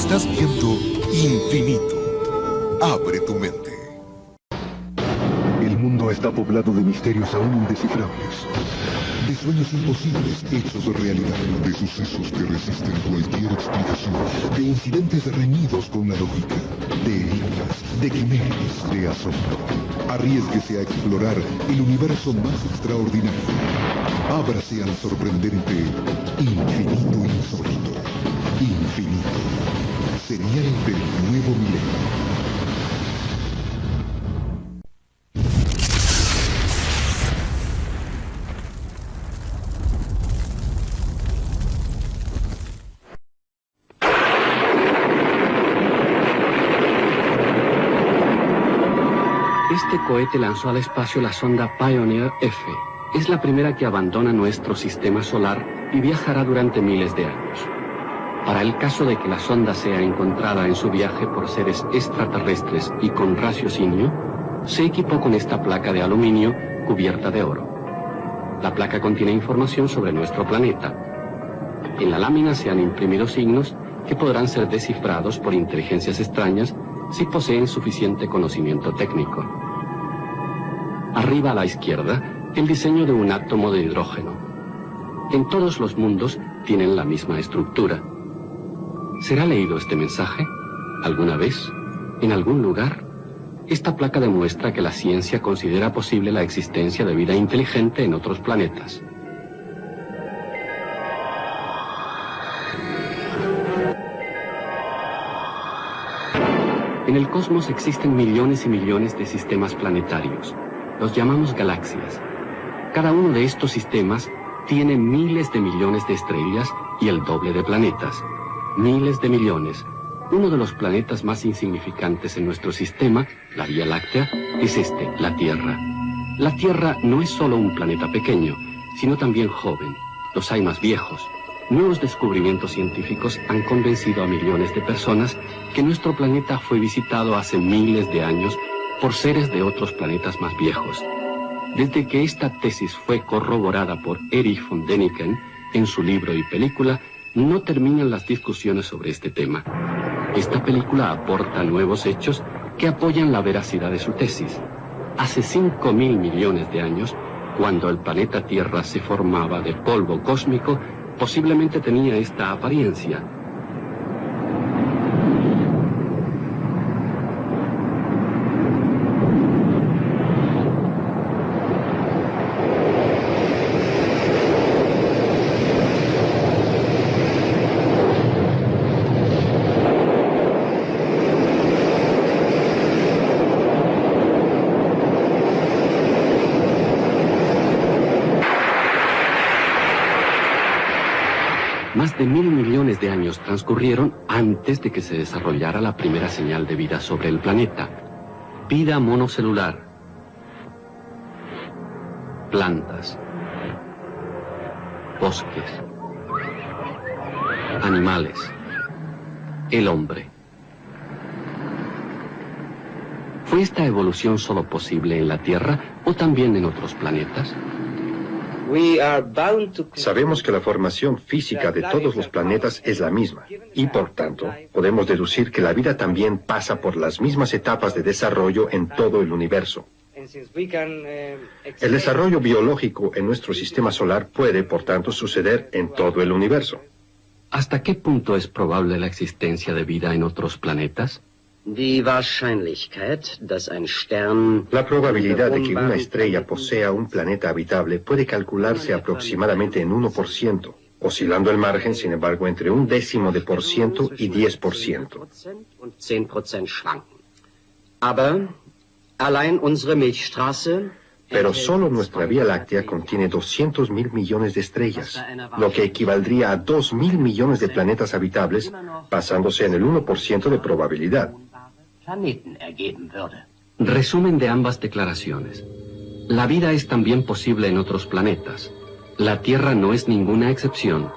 Estás viendo Infinito. Abre tu mente. El mundo está poblado de misterios aún indescifrables, de sueños imposibles hechos realidad, de sucesos que resisten cualquier explicación, de incidentes reñidos con la lógica, de enigmas, de quimeras, de asombro. Arriésguese a explorar el universo más extraordinario. Ábrase al sorprendente infinito insólito. Infinito. Señal del nuevo milenio. Este cohete lanzó al espacio la sonda Pioneer F. Es la primera que abandona nuestro sistema solar y viajará durante miles de años. Para el caso de que la sonda sea encontrada en su viaje por seres extraterrestres y con raciocinio, se equipó con esta placa de aluminio cubierta de oro. La placa contiene información sobre nuestro planeta. En la lámina se han imprimido signos que podrán ser descifrados por inteligencias extrañas si poseen suficiente conocimiento técnico. Arriba a la izquierda, el diseño de un átomo de hidrógeno. En todos los mundos tienen la misma estructura. ¿Será leído este mensaje? ¿Alguna vez? ¿En algún lugar? Esta placa demuestra que la ciencia considera posible la existencia de vida inteligente en otros planetas. En el cosmos existen millones y millones de sistemas planetarios. Los llamamos galaxias. Cada uno de estos sistemas tiene miles de millones de estrellas y el doble de planetas. Miles de millones. Uno de los planetas más insignificantes en nuestro sistema, la Vía Láctea, es este, la Tierra. La Tierra no es solo un planeta pequeño, sino también joven. Los hay más viejos. Nuevos descubrimientos científicos han convencido a millones de personas que nuestro planeta fue visitado hace miles de años por seres de otros planetas más viejos. Desde que esta tesis fue corroborada por Erich von Däniken en su libro y película, no terminan las discusiones sobre este tema. Esta película aporta nuevos hechos que apoyan la veracidad de su tesis. Hace 5.000 millones de años, cuando el planeta Tierra se formaba de polvo cósmico, posiblemente tenía esta apariencia. Más de 1.000 millones de años transcurrieron antes de que se desarrollara la primera señal de vida sobre el planeta. Vida monocelular. Plantas. Bosques. Animales. El hombre. ¿Fue esta evolución solo posible en la Tierra o también en otros planetas? Sabemos que la formación física de todos los planetas es la misma, y por tanto, podemos deducir que la vida también pasa por las mismas etapas de desarrollo en todo el universo. El desarrollo biológico en nuestro sistema solar puede, por tanto, suceder en todo el universo. ¿Hasta qué punto es probable la existencia de vida en otros planetas? La probabilidad de que una estrella posea un planeta habitable puede calcularse aproximadamente en 1%, oscilando el margen, sin embargo, entre 0,1% y 10%. Pero solo nuestra Vía Láctea contiene 200.000 millones de estrellas, lo que equivaldría a 2.000 millones de planetas habitables, basándose en el 1% de probabilidad. Resumen de ambas declaraciones. La vida es también posible en otros planetas. La Tierra no es ninguna excepción.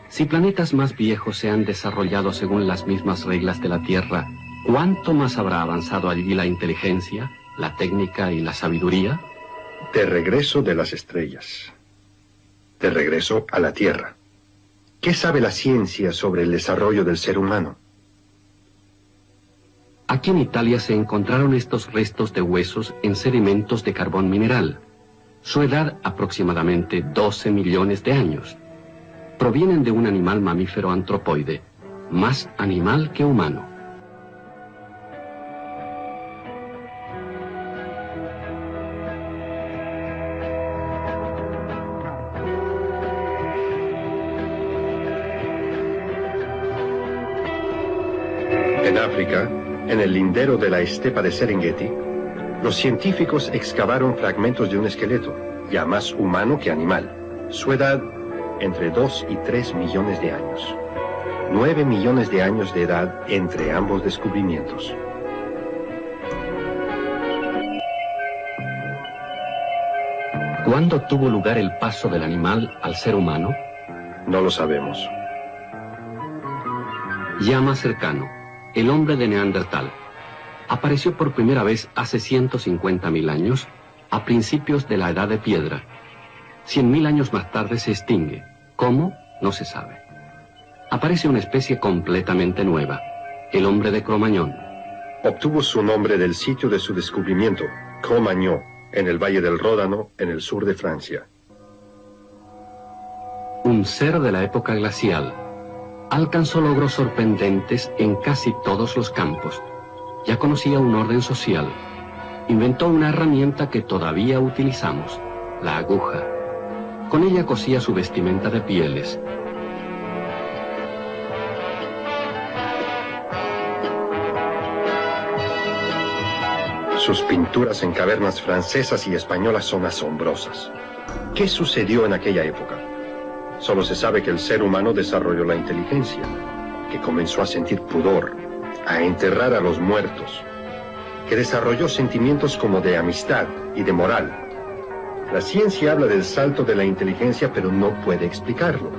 Si planetas más viejos se han desarrollado según las mismas reglas de la Tierra, ¿cuánto más habrá avanzado allí la inteligencia, la técnica y la sabiduría? De regreso de las estrellas. De regreso a la Tierra. ¿Qué sabe la ciencia sobre el desarrollo del ser humano? Aquí en Italia se encontraron estos restos de huesos en sedimentos de carbón mineral. Su edad aproximadamente 12 millones de años. Provienen de un animal mamífero antropoide, más animal que humano. En África, en el lindero de la estepa de Serengeti, los científicos excavaron fragmentos de un esqueleto, ya más humano que animal. Su edad, entre 2 y 3 millones de años. 9 millones de años de edad entre ambos descubrimientos. ¿Cuándo tuvo lugar el paso del animal al ser humano? No lo sabemos. Ya más cercano, el hombre de Neandertal. Apareció por primera vez hace 150.000 años, a principios de la Edad de Piedra. 100.000 años más tarde se extingue. ¿Cómo? No se sabe. Aparece una especie completamente nueva, el hombre de Cro-Magnon. Obtuvo su nombre del sitio de su descubrimiento, Cro-Magnon, en el Valle del Ródano, en el sur de Francia. Un ser de la época glacial. Alcanzó logros sorprendentes en casi todos los campos. Ya conocía un orden social. Inventó una herramienta que todavía utilizamos, la aguja. Con ella cosía su vestimenta de pieles. Sus pinturas en cavernas francesas y españolas son asombrosas. ¿Qué sucedió en aquella época? Solo se sabe que el ser humano desarrolló la inteligencia, que comenzó a sentir pudor, a enterrar a los muertos, que desarrolló sentimientos como de amistad y de moral. La ciencia habla del salto de la inteligencia, pero no puede explicarlo.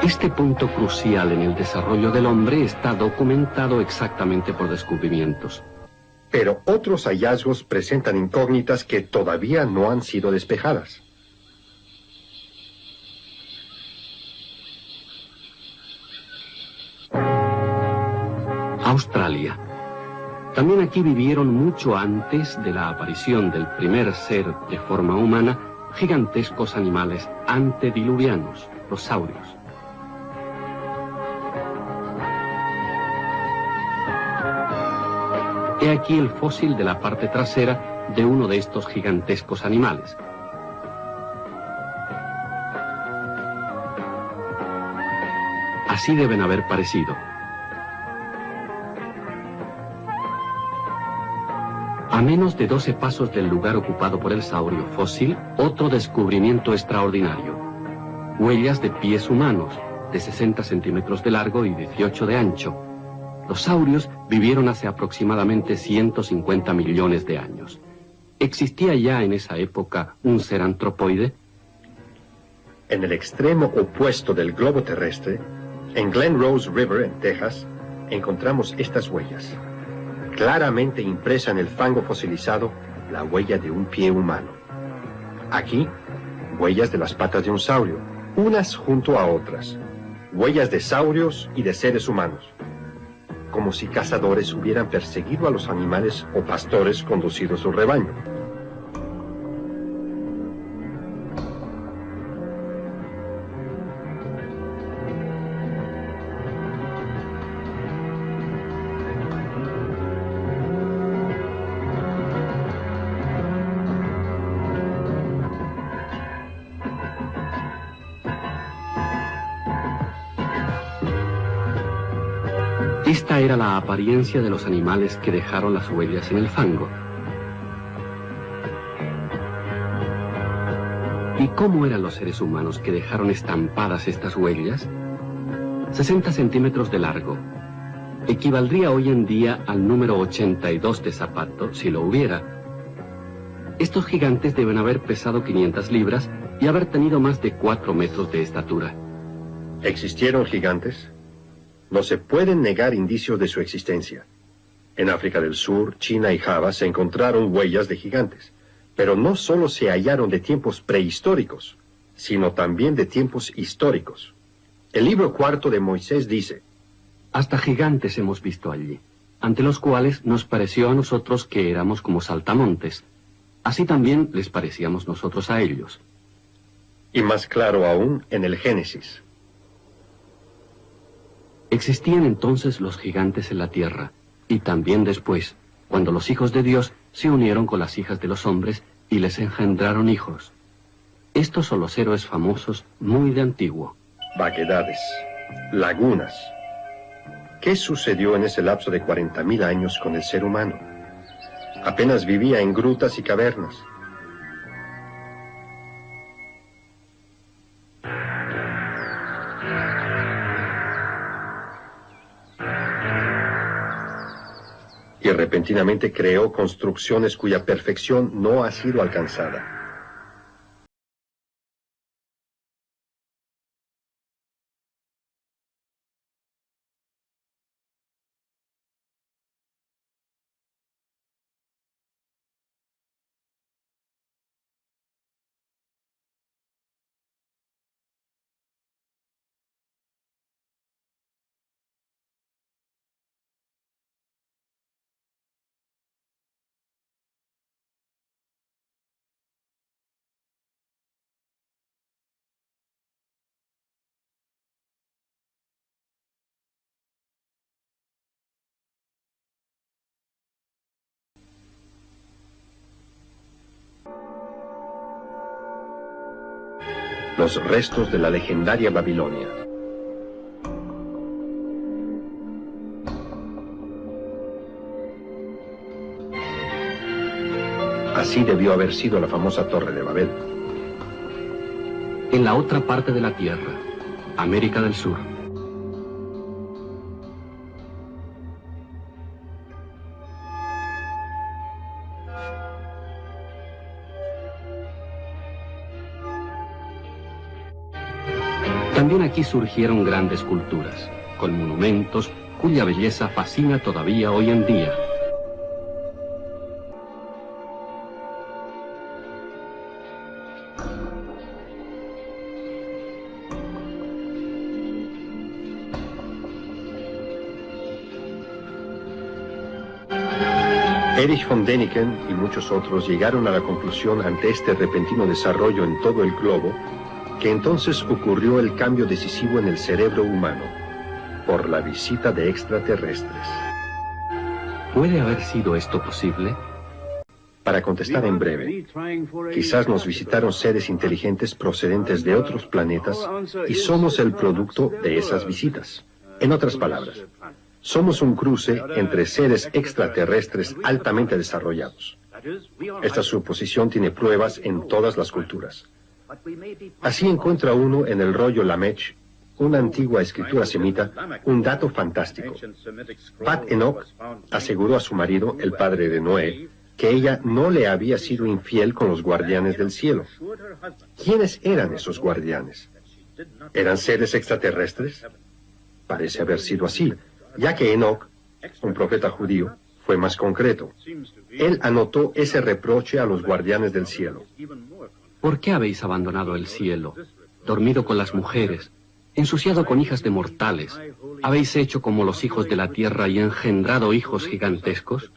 Este punto crucial en el desarrollo del hombre está documentado exactamente por descubrimientos. Pero otros hallazgos presentan incógnitas que todavía no han sido despejadas. Australia. También aquí vivieron mucho antes de la aparición del primer ser de forma humana gigantescos animales antediluvianos, los saurios. He aquí el fósil de la parte trasera de uno de estos gigantescos animales. Así deben haber parecido. A menos de 12 pasos del lugar ocupado por el saurio fósil, otro descubrimiento extraordinario. Huellas de pies humanos, de 60 centímetros de largo y 18 de ancho. Los saurios vivieron hace aproximadamente 150 millones de años. ¿Existía ya en esa época un ser antropoide? En el extremo opuesto del globo terrestre, en Glen Rose River, en Texas, encontramos estas huellas. Claramente impresa en el fango fosilizado, la huella de un pie humano. Aquí, huellas de las patas de un saurio, unas junto a otras. Huellas de saurios y de seres humanos. Como si cazadores hubieran perseguido a los animales o pastores conducido a su rebaño. Esta era la apariencia de los animales que dejaron las huellas en el fango. ¿Y cómo eran los seres humanos que dejaron estampadas estas huellas? 60 centímetros de largo. Equivaldría hoy en día al número 82 de zapato, si lo hubiera. Estos gigantes deben haber pesado 500 libras y haber tenido más de 4 metros de estatura. ¿Existieron gigantes? No se pueden negar indicios de su existencia. En África del Sur, China y Java se encontraron huellas de gigantes, Pero no solo se hallaron de tiempos prehistóricos, sino también de tiempos históricos. El libro cuarto de Moisés dice: hasta gigantes hemos visto allí, ante los cuales nos pareció a nosotros que éramos como saltamontes. Así también les parecíamos nosotros a ellos. Y más claro aún en el Génesis. Existían entonces los gigantes en la tierra, y también después, cuando los hijos de Dios se unieron con las hijas de los hombres y les engendraron hijos. Estos son los héroes famosos muy de antiguo. Vaquedades, lagunas. ¿Qué sucedió en ese lapso de 40.000 años con el ser humano? Apenas vivía en grutas y cavernas. Y repentinamente creó construcciones cuya perfección no ha sido alcanzada. Los restos de la legendaria Babilonia. Así debió haber sido la famosa Torre de Babel. En la otra parte de la tierra, América del Sur. También aquí surgieron grandes culturas, con monumentos cuya belleza fascina todavía hoy en día. Erich von Däniken y muchos otros llegaron a la conclusión ante este repentino desarrollo en todo el globo que entonces ocurrió el cambio decisivo en el cerebro humano por la visita de extraterrestres. ¿Puede haber sido esto posible? Para contestar en breve, quizás nos visitaron seres inteligentes procedentes de otros planetas y somos el producto de esas visitas. En otras palabras, somos un cruce entre seres extraterrestres altamente desarrollados. Esta suposición tiene pruebas en todas las culturas. Así encuentra uno en el rollo Lamech, una antigua escritura semita, un dato fantástico. Pat Enoch aseguró a su marido, el padre de Noé, que ella no le había sido infiel con los guardianes del cielo. ¿Quiénes eran esos guardianes? ¿Eran seres extraterrestres? Parece haber sido así, ya que Enoch, un profeta judío, fue más concreto. Él anotó ese reproche a los guardianes del cielo. ¿Por qué habéis abandonado el cielo, dormido con las mujeres, ensuciado con hijas de mortales? ¿Habéis hecho como los hijos de la tierra y engendrado hijos gigantescos?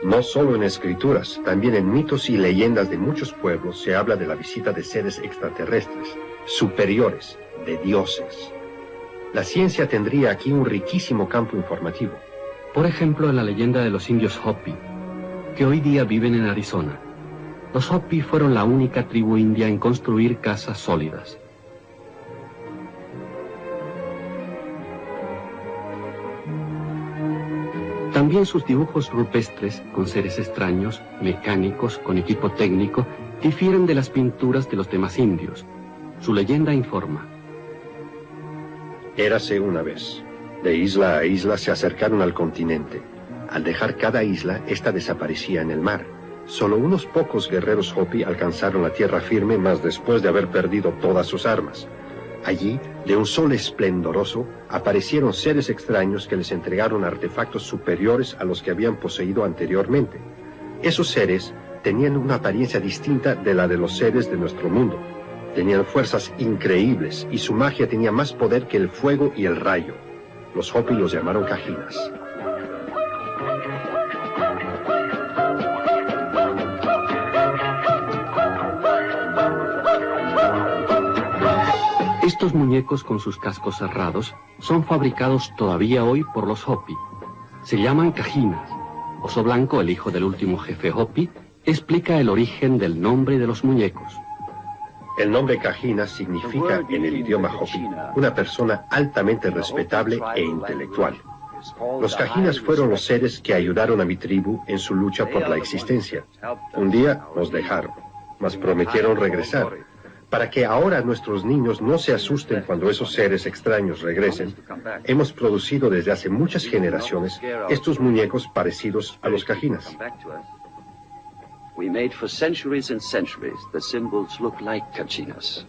No solo en escrituras, también en mitos y leyendas de muchos pueblos se habla de la visita de seres extraterrestres, superiores, de dioses. La ciencia tendría aquí un riquísimo campo informativo. Por ejemplo, en la leyenda de los indios Hopi, que hoy día viven en Arizona. Los Hopi fueron la única tribu india en construir casas sólidas. También sus dibujos rupestres, con seres extraños, mecánicos, con equipo técnico, difieren de las pinturas de los demás indios. Su leyenda informa. Érase una vez. De isla a isla se acercaron al continente. Al dejar cada isla, ésta desaparecía en el mar. Solo unos pocos guerreros Hopi alcanzaron la tierra firme, mas después de haber perdido todas sus armas. Allí, de un sol esplendoroso, aparecieron seres extraños que les entregaron artefactos superiores a los que habían poseído anteriormente. Esos seres tenían una apariencia distinta de la de los seres de nuestro mundo. Tenían fuerzas increíbles y su magia tenía más poder que el fuego y el rayo. Los Hopi los llamaron Cajinas. Estos muñecos con sus cascos cerrados son fabricados todavía hoy por los Hopi. Se llaman Cajinas. Oso Blanco, el hijo del último jefe Hopi, explica el origen del nombre de los muñecos. El nombre Cajina significa en el idioma Hopi una persona altamente respetable e intelectual. Los Cajinas fueron los seres que ayudaron a mi tribu en su lucha por la existencia. Un día nos dejaron, mas prometieron regresar. Para que ahora nuestros niños no se asusten cuando esos seres extraños regresen, hemos producido desde hace muchas generaciones estos muñecos parecidos a los Cajinas. We made for centuries and centuries the symbols look like Cajinas.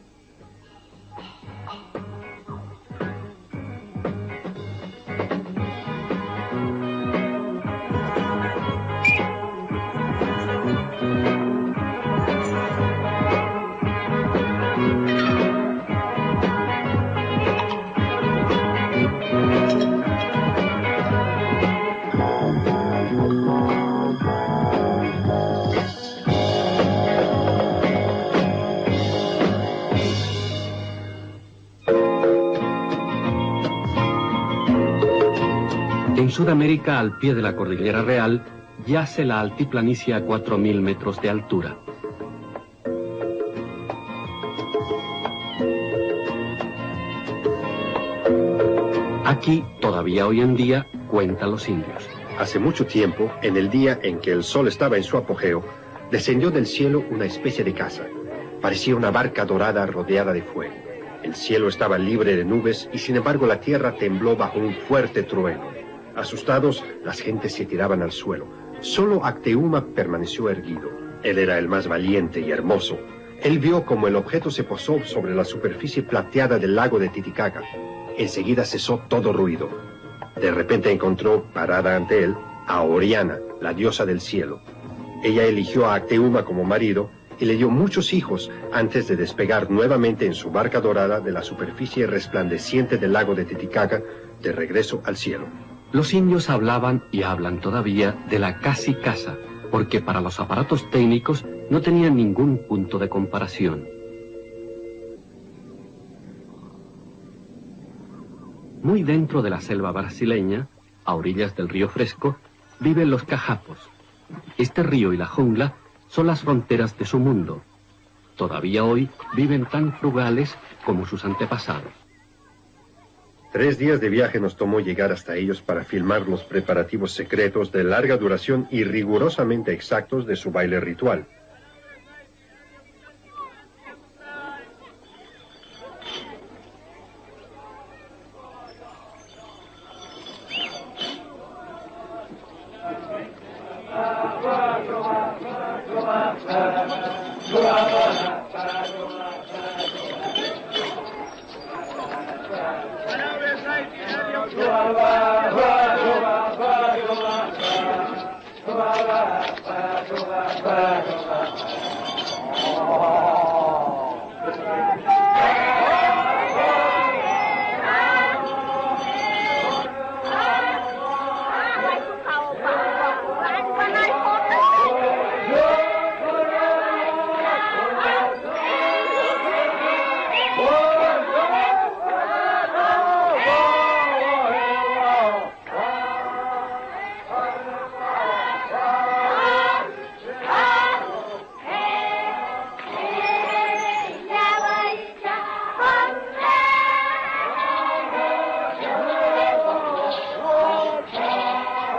En Sudamérica, al pie de la Cordillera Real, yace la altiplanicie a 4.000 metros de altura. Aquí, todavía hoy en día, cuentan los indios. Hace mucho tiempo, en el día en que el sol estaba en su apogeo, descendió del cielo una especie de casa. Parecía una barca dorada rodeada de fuego. El cielo estaba libre de nubes y sin embargo la tierra tembló bajo un fuerte trueno. Asustados, las gentes se tiraban al suelo. Solo Acteuma permaneció erguido. Él era el más valiente y hermoso. Él vio como el objeto se posó sobre la superficie plateada del lago de Titicaca. Enseguida cesó todo ruido. De repente encontró, parada ante él, a Oriana, la diosa del cielo. Ella eligió a Acteuma como marido y le dio muchos hijos antes de despegar nuevamente en su barca dorada de la superficie resplandeciente del lago de Titicaca de regreso al cielo. Los indios hablaban y hablan todavía de la casi casa, porque para los aparatos técnicos no tenían ningún punto de comparación. Muy dentro de la selva brasileña, a orillas del río Fresco, viven los cajapos. Este río y la jungla son las fronteras de su mundo. Todavía hoy viven tan frugales como sus antepasados. 3 días de viaje nos tomó llegar hasta ellos para filmar los preparativos secretos de larga duración y rigurosamente exactos de su baile ritual.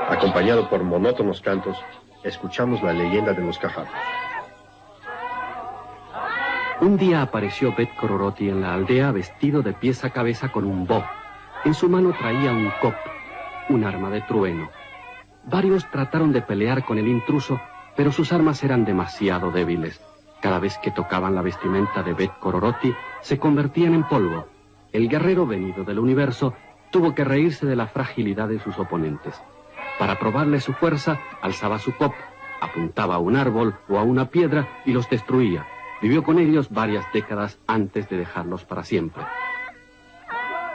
Acompañado por monótonos cantos, escuchamos la leyenda de los cajapos. Un día apareció Bet Cororoti en la aldea vestido de pies a cabeza con un bo. En su mano traía un cop, un arma de trueno. Varios trataron de pelear con el intruso, pero sus armas eran demasiado débiles. Cada vez que tocaban la vestimenta de Bet Cororoti, se convertían en polvo. El guerrero venido del universo tuvo que reírse de la fragilidad de sus oponentes. Para probarle su fuerza, alzaba su copa, apuntaba a un árbol o a una piedra y los destruía. Vivió con ellos varias décadas antes de dejarlos para siempre.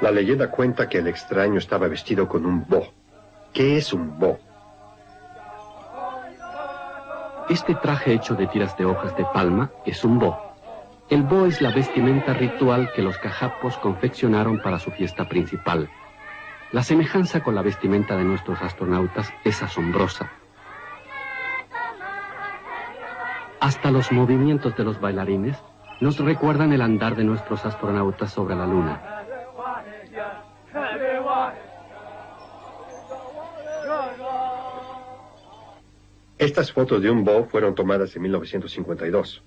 La leyenda cuenta que el extraño estaba vestido con un bo. ¿Qué es un bo? Este traje hecho de tiras de hojas de palma es un bo. El bo es la vestimenta ritual que los cajapos confeccionaron para su fiesta principal. La semejanza con la vestimenta de nuestros astronautas es asombrosa. Hasta los movimientos de los bailarines nos recuerdan el andar de nuestros astronautas sobre la Luna. Estas fotos de un bo fueron tomadas en 1952.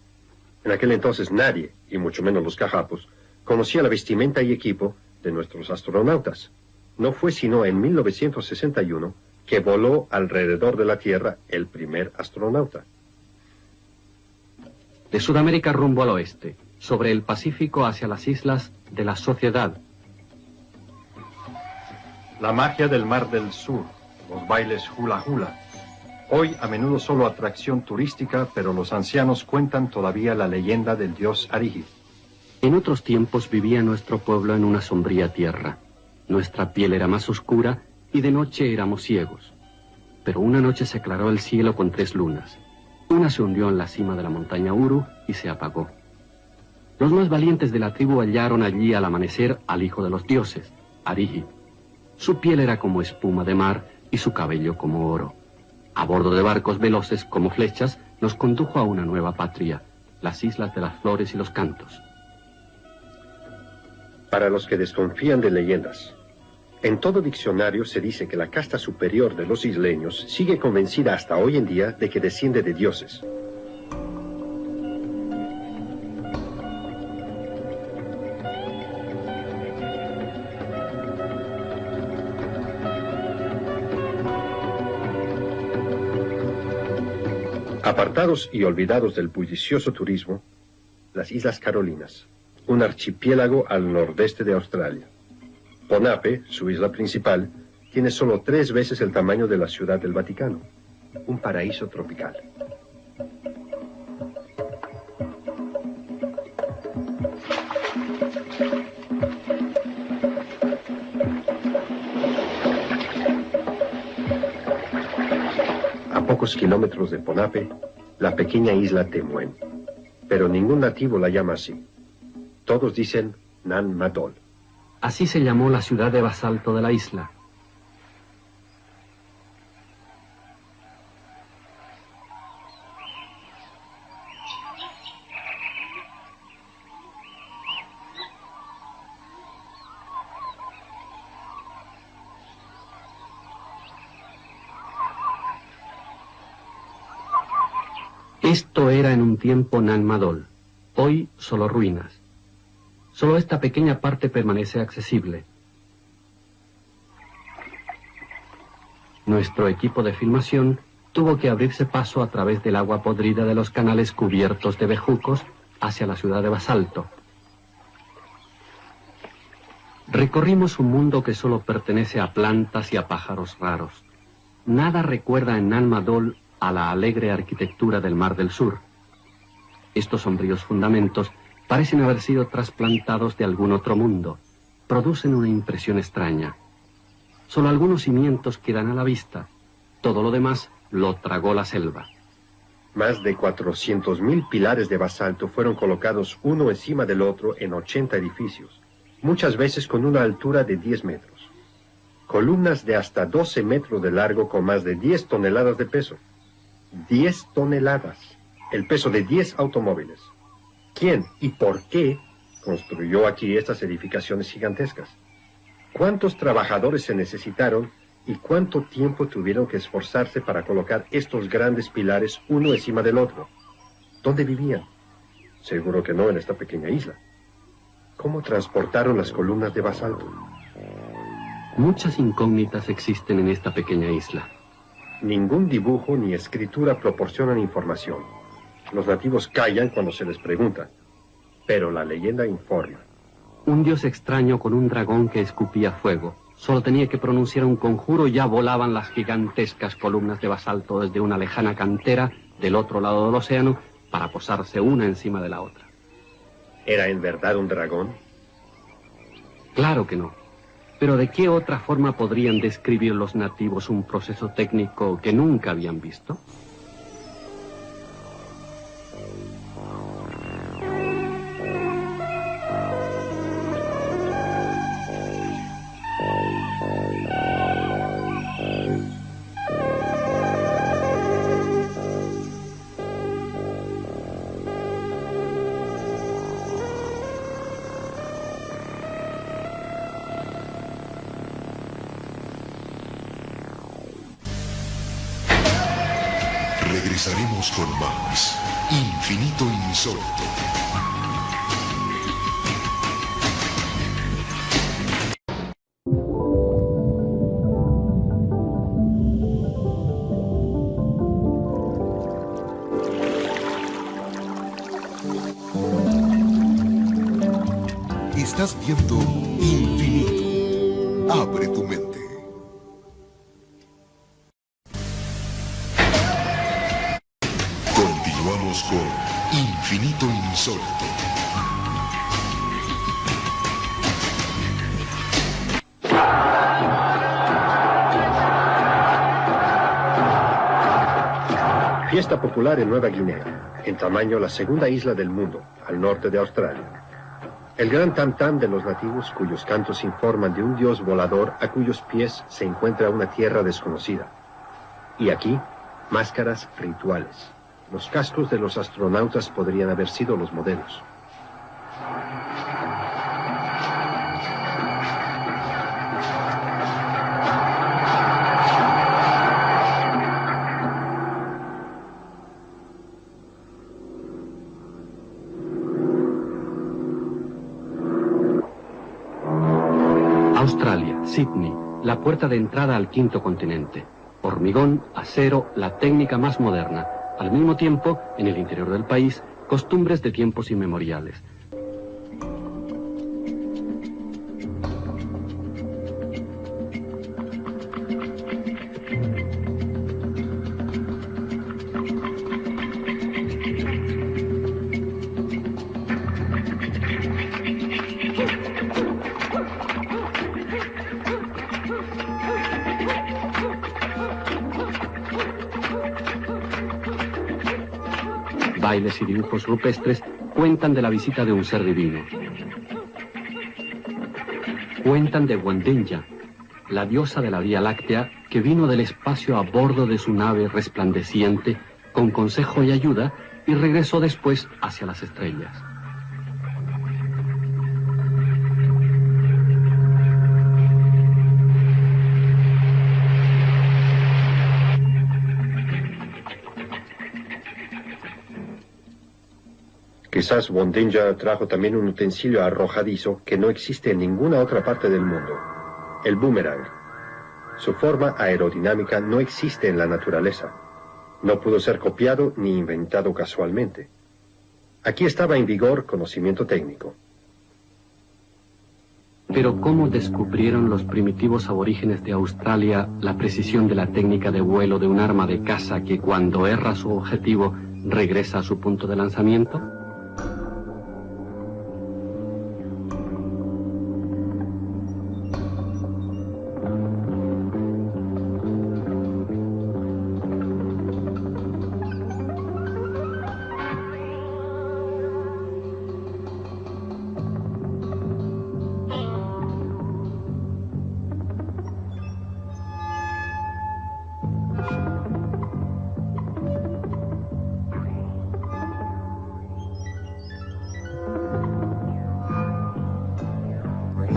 En aquel entonces nadie, y mucho menos los cajapos, conocía la vestimenta y equipo de nuestros astronautas. No fue sino en 1961 que voló alrededor de la Tierra el primer astronauta. De Sudamérica rumbo al oeste, sobre el Pacífico hacia las islas de la Sociedad. La magia del Mar del Sur, los bailes hula hula. Hoy a menudo solo atracción turística, pero los ancianos cuentan todavía la leyenda del dios Ariji. En otros tiempos vivía nuestro pueblo en una sombría tierra. Nuestra piel era más oscura y de noche éramos ciegos. Pero una noche se aclaró el cielo con 3 lunas. Una se hundió en la cima de la montaña Uru y se apagó. Los más valientes de la tribu hallaron allí al amanecer al hijo de los dioses, Ariji. Su piel era como espuma de mar y su cabello como oro. A bordo de barcos veloces como flechas, nos condujo a una nueva patria, las Islas de las Flores y los Cantos. Para los que desconfían de leyendas, en todo diccionario se dice que la casta superior de los isleños sigue convencida hasta hoy en día de que desciende de dioses. Apartados y olvidados del bullicioso turismo, las Islas Carolinas, un archipiélago al nordeste de Australia. Ponape, su isla principal, tiene solo 3 veces el tamaño de la Ciudad del Vaticano, un paraíso tropical. A pocos kilómetros de Ponape, la pequeña isla Temuen, pero ningún nativo la llama así. Todos dicen Nan Madol. Así se llamó la ciudad de basalto de la isla. Esto era en un tiempo Nan Madol, hoy solo ruinas. Solo esta pequeña parte permanece accesible. Nuestro equipo de filmación tuvo que abrirse paso a través del agua podrida de los canales cubiertos de bejucos hacia la ciudad de basalto. Recorrimos un mundo que solo pertenece a plantas y a pájaros raros. Nada recuerda en Nan Madol a la alegre arquitectura del Mar del Sur. Estos sombríos fundamentos parecen haber sido trasplantados de algún otro mundo. Producen una impresión extraña. Solo algunos cimientos quedan a la vista. Todo lo demás lo tragó la selva. Más de 400.000 pilares de basalto fueron colocados uno encima del otro en 80 edificios, muchas veces con una altura de 10 metros. Columnas de hasta 12 metros de largo con más de 10 toneladas de peso. 10 toneladas, el peso de 10 automóviles. ¿Quién y por qué construyó aquí estas edificaciones gigantescas? ¿Cuántos trabajadores se necesitaron y cuánto tiempo tuvieron que esforzarse para colocar estos grandes pilares uno encima del otro? ¿Dónde vivían? Seguro que no en esta pequeña isla. ¿Cómo transportaron las columnas de basalto? Muchas incógnitas existen en esta pequeña isla. Ningún dibujo ni escritura proporcionan información. Los nativos callan cuando se les pregunta, pero la leyenda informa. Un dios extraño con un dragón que escupía fuego. Solo tenía que pronunciar un conjuro y ya volaban las gigantescas columnas de basalto desde una lejana cantera del otro lado del océano para posarse una encima de la otra. ¿Era en verdad un dragón? Claro que no. Pero ¿de qué otra forma podrían describir los nativos un proceso técnico que nunca habían visto? Regresaremos con más Infinito Insólito. Estás viendo Infinito. Abre tu mente. Continuamos con Infinito Insólito. Fiesta popular en Nueva Guinea, en tamaño la segunda isla del mundo, al norte de Australia. El gran tam-tam de los nativos, cuyos cantos informan de un dios volador a cuyos pies se encuentra una tierra desconocida. Y aquí, máscaras rituales. Los cascos de los astronautas podrían haber sido los modelos. Australia, Sydney, la puerta de entrada al quinto continente. Hormigón, acero, la técnica más moderna. Al mismo tiempo, en el interior del país, costumbres de tiempos inmemoriales. Bailes y dibujos rupestres cuentan de la visita de un ser divino. Cuentan de Wandenya, la diosa de la Vía Láctea que vino del espacio a bordo de su nave resplandeciente con consejo y ayuda y regresó después hacia las estrellas. Quizás Wandenya trajo también un utensilio arrojadizo que no existe en ninguna otra parte del mundo, el boomerang. Su forma aerodinámica no existe en la naturaleza. No pudo ser copiado ni inventado casualmente. Aquí estaba en vigor conocimiento técnico. Pero ¿cómo descubrieron los primitivos aborígenes de Australia la precisión de la técnica de vuelo de un arma de caza que cuando erra su objetivo regresa a su punto de lanzamiento?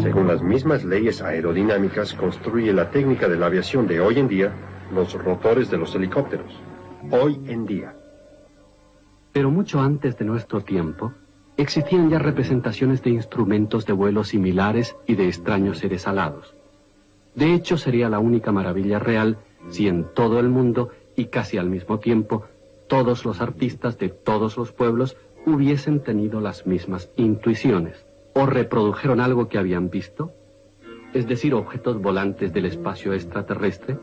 Según las mismas leyes aerodinámicas, construye la técnica de la aviación de hoy en día los rotores de los helicópteros. Hoy en día. Pero mucho antes de nuestro tiempo, existían ya representaciones de instrumentos de vuelo similares y de extraños seres alados. De hecho, sería la única maravilla real si en todo el mundo, y casi al mismo tiempo, todos los artistas de todos los pueblos hubiesen tenido las mismas intuiciones. ¿O reprodujeron algo que habían visto? Es decir, objetos volantes del espacio extraterrestre.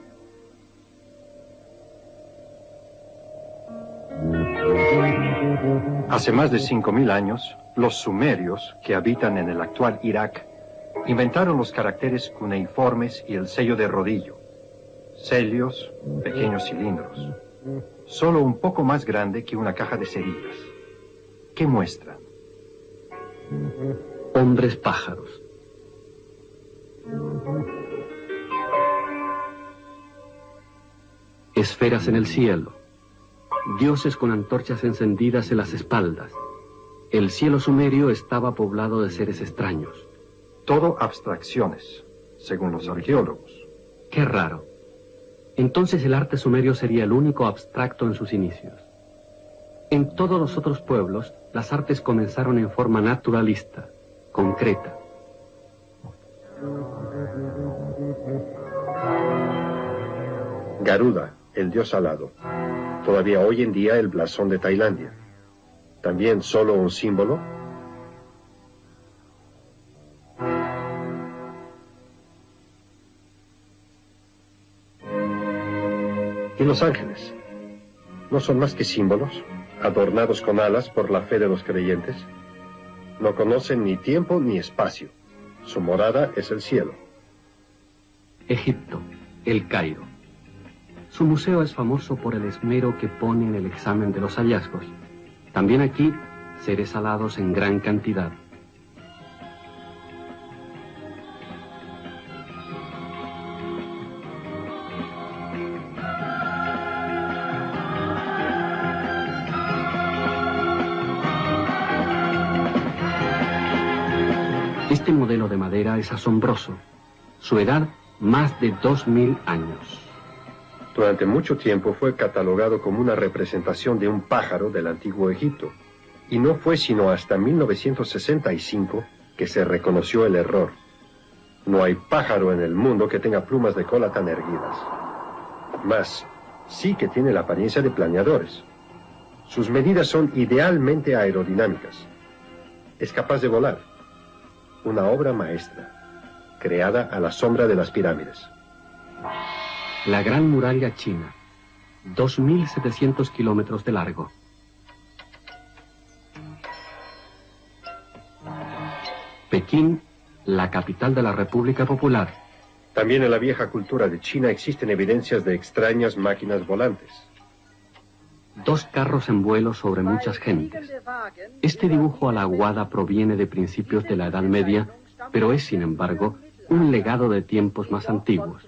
Hace más de 5.000 años, los sumerios, que habitan en el actual Irak, inventaron los caracteres cuneiformes y el sello de rodillo. Celios, pequeños cilindros. Solo un poco más grande que una caja de cerillas. ¿Qué muestran? Hombres pájaros. Esferas en el cielo. Dioses con antorchas encendidas en las espaldas. El cielo sumerio estaba poblado de seres extraños. Todo abstracciones, según los arqueólogos. Qué raro. Entonces el arte sumerio sería el único abstracto en sus inicios. En todos los otros pueblos, las artes comenzaron en forma naturalista, concreta. Garuda, el dios alado. Todavía hoy en día el blasón de Tailandia. ¿También solo un símbolo? ¿Y los ángeles? ¿No son más que símbolos, adornados con alas por la fe de los creyentes? No conocen ni tiempo ni espacio. Su morada es el cielo. Egipto, el Cairo. Su museo es famoso por el esmero que pone en el examen de los hallazgos. También aquí, seres alados en gran cantidad. Este modelo de madera es asombroso. Su edad, más de 2000 años. Durante mucho tiempo fue catalogado como una representación de un pájaro del antiguo Egipto, y no fue sino hasta 1965 que se reconoció el error. No hay pájaro en el mundo que tenga plumas de cola tan erguidas. Mas, sí que tiene la apariencia de planeadores. Sus medidas son idealmente aerodinámicas. Es capaz de volar. Una obra maestra, creada a la sombra de las pirámides. La Gran Muralla China, 2.700 kilómetros de largo. Pekín, la capital de la República Popular. También en la vieja cultura de China existen evidencias de extrañas máquinas volantes. 2 carros en vuelo sobre muchas gentes. Este dibujo a la aguada proviene de principios de la Edad Media, pero es, sin embargo, un legado de tiempos más antiguos.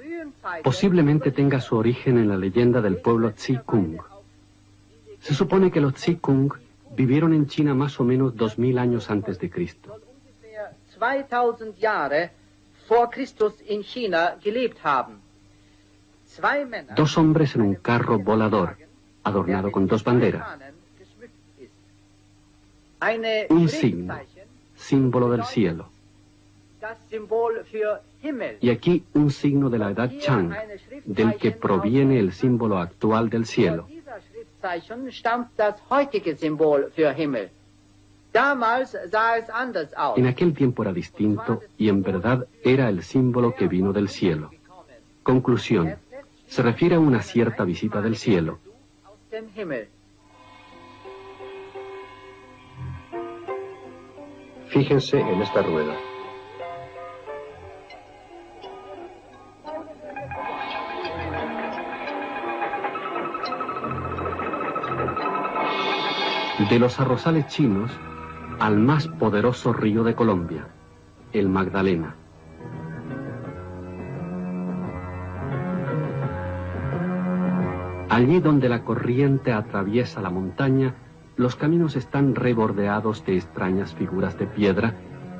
Posiblemente tenga su origen en la leyenda del pueblo Tsi Kung. Se supone que los Tsi Kung vivieron en China más o menos 2000 años antes de Cristo. 2000 Jahre vor Christus in China gelebt haben. 2 hombres en un carro volador, adornado con 2 banderas. Un signo, símbolo del cielo. Y aquí un signo de la edad Chang, del que proviene el símbolo actual del cielo. En aquel tiempo era distinto y en verdad era el símbolo que vino del cielo. Conclusión, se refiere a una cierta visita del cielo. Fíjense en esta rueda. De los arrozales chinos al más poderoso río de Colombia, el Magdalena. Allí donde la corriente atraviesa la montaña, los caminos están rebordeados de extrañas figuras de piedra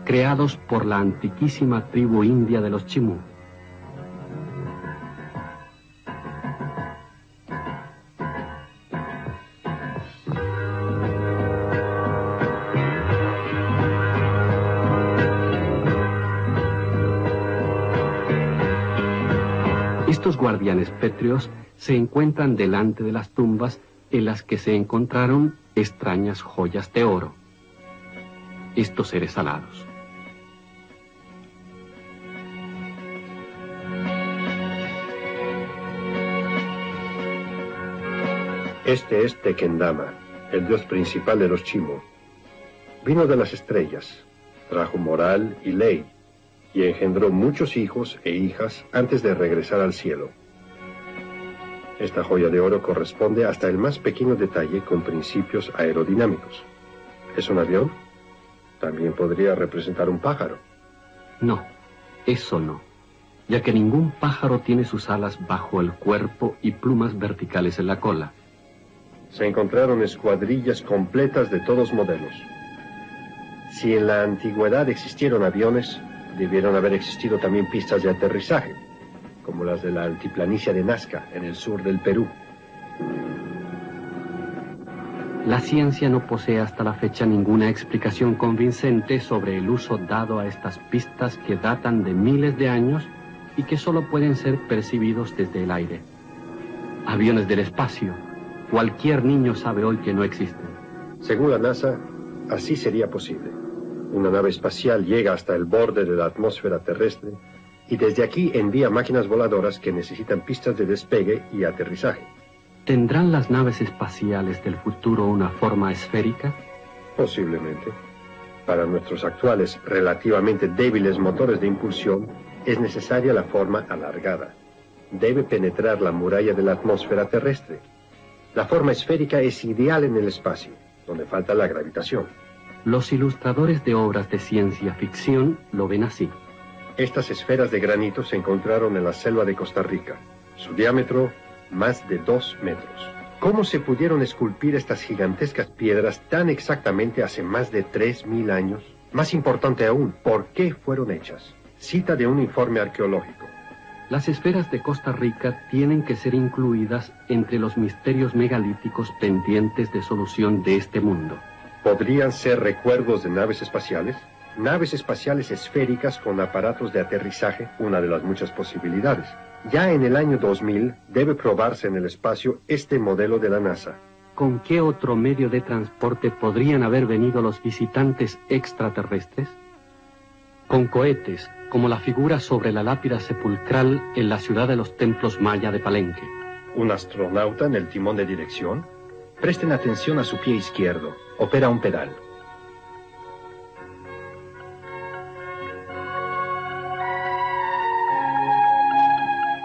creados por la antiquísima tribu india de los Chimú. Estos guardianes pétreos se encuentran delante de las tumbas en las que se encontraron extrañas joyas de oro. Estos seres alados, Este es Tequendama, el dios principal de los Chimu. Vino de las estrellas, trajo moral y ley, y engendró muchos hijos e hijas antes de regresar al cielo. Esta joya de oro corresponde hasta el más pequeño detalle con principios aerodinámicos. ¿Es un avión? También podría representar un pájaro. No, eso no, ya que ningún pájaro tiene sus alas bajo el cuerpo y plumas verticales en la cola. Se encontraron escuadrillas completas de todos modelos. Si en la antigüedad existieron aviones, debieron haber existido también pistas de aterrizaje, como las de la altiplanicie de Nazca, en el sur del Perú. La ciencia no posee hasta la fecha ninguna explicación convincente sobre el uso dado a estas pistas que datan de miles de años y que solo pueden ser percibidos desde el aire. Aviones del espacio, cualquier niño sabe hoy que no existen. Según la NASA, así sería posible. Una nave espacial llega hasta el borde de la atmósfera terrestre y desde aquí envía máquinas voladoras que necesitan pistas de despegue y aterrizaje. ¿Tendrán las naves espaciales del futuro una forma esférica? Posiblemente. Para nuestros actuales, relativamente débiles motores de impulsión, es necesaria la forma alargada. Debe penetrar la muralla de la atmósfera terrestre. La forma esférica es ideal en el espacio, donde falta la gravitación. Los ilustradores de obras de ciencia ficción lo ven así. Estas esferas de granito se encontraron en la selva de Costa Rica. Su diámetro, más de 2 metros. ¿Cómo se pudieron esculpir estas gigantescas piedras tan exactamente hace más de 3.000 años? Más importante aún, ¿por qué fueron hechas? Cita de un informe arqueológico. Las esferas de Costa Rica tienen que ser incluidas entre los misterios megalíticos pendientes de solución de este mundo. ¿Podrían ser recuerdos de naves espaciales? Naves espaciales esféricas con aparatos de aterrizaje, una de las muchas posibilidades. Ya en el año 2000 debe probarse en el espacio este modelo de la NASA. ¿Con qué otro medio de transporte podrían haber venido los visitantes extraterrestres? Con cohetes, como la figura sobre la lápida sepulcral en la ciudad de los templos maya de Palenque. ¿Un astronauta en el timón de dirección? Presten atención a su pie izquierdo. Opera un pedal.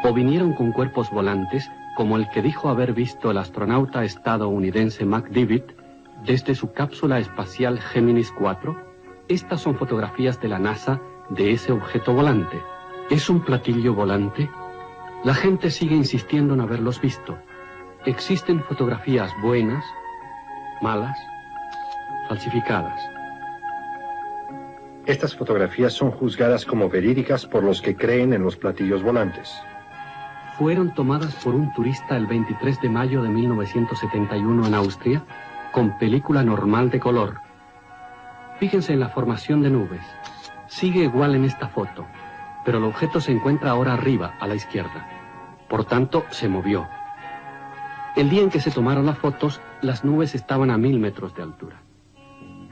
O vinieron con cuerpos volantes, como el que dijo haber visto el astronauta estadounidense McDivitt desde su cápsula espacial Géminis 4. Estas son fotografías de la NASA de ese objeto volante. ¿Es un platillo volante? La gente sigue insistiendo en haberlos visto. Existen fotografías buenas, malas, falsificadas. Estas fotografías son juzgadas como verídicas por los que creen en los platillos volantes. Fueron tomadas por un turista el 23 de mayo de 1971 en Austria, con película normal de color. Fíjense en la formación de nubes. Sigue igual en esta foto, pero el objeto se encuentra ahora arriba, a la izquierda. Por tanto, se movió. El día en que se tomaron las fotos, las nubes estaban a 1000 metros de altura.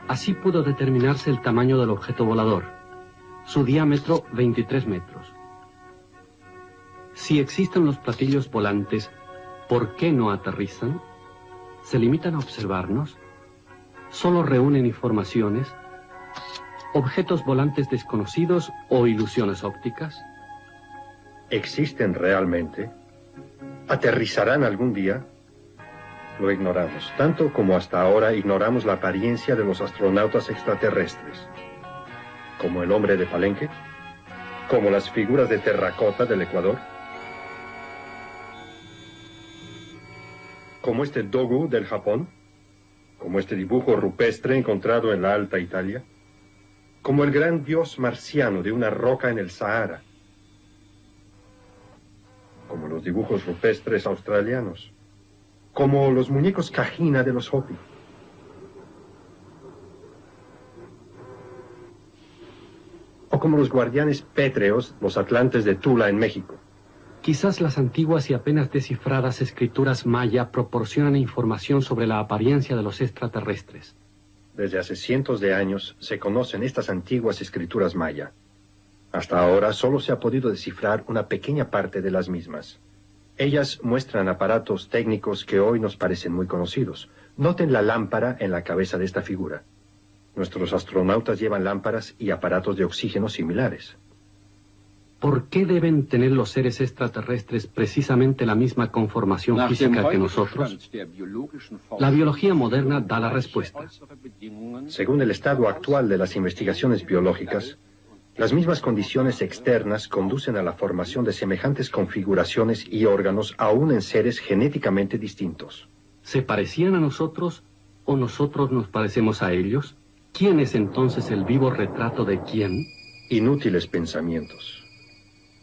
Así pudo determinarse el tamaño del objeto volador. Su diámetro, 23 metros. Si existen los platillos volantes, ¿por qué no aterrizan? ¿Se limitan a observarnos? ¿Solo reúnen informaciones? ¿Objetos volantes desconocidos o ilusiones ópticas? ¿Existen realmente? ¿Aterrizarán algún día? Lo ignoramos, tanto como hasta ahora ignoramos la apariencia de los astronautas extraterrestres. ¿Como el hombre de Palenque? ¿Como las figuras de terracota del Ecuador? ¿Como este dogu del Japón? ¿Como este dibujo rupestre encontrado en la Alta Italia? ¿Como el gran dios marciano de una roca en el Sahara? ¿Como los dibujos rupestres australianos? ¿Como los muñecos Cajina de los Hopi? ¿O como los guardianes pétreos, los atlantes de Tula en México? Quizás las antiguas y apenas descifradas escrituras maya proporcionan información sobre la apariencia de los extraterrestres. Desde hace cientos de años se conocen estas antiguas escrituras maya. Hasta ahora solo se ha podido descifrar una pequeña parte de las mismas. Ellas muestran aparatos técnicos que hoy nos parecen muy conocidos. Noten la lámpara en la cabeza de esta figura. Nuestros astronautas llevan lámparas y aparatos de oxígeno similares. ¿Por qué deben tener los seres extraterrestres precisamente la misma conformación física que nosotros? La biología moderna da la respuesta. Según el estado actual de las investigaciones biológicas, las mismas condiciones externas conducen a la formación de semejantes configuraciones y órganos aún en seres genéticamente distintos. ¿Se parecían a nosotros o nosotros nos parecemos a ellos? ¿Quién es entonces el vivo retrato de quién? Inútiles pensamientos.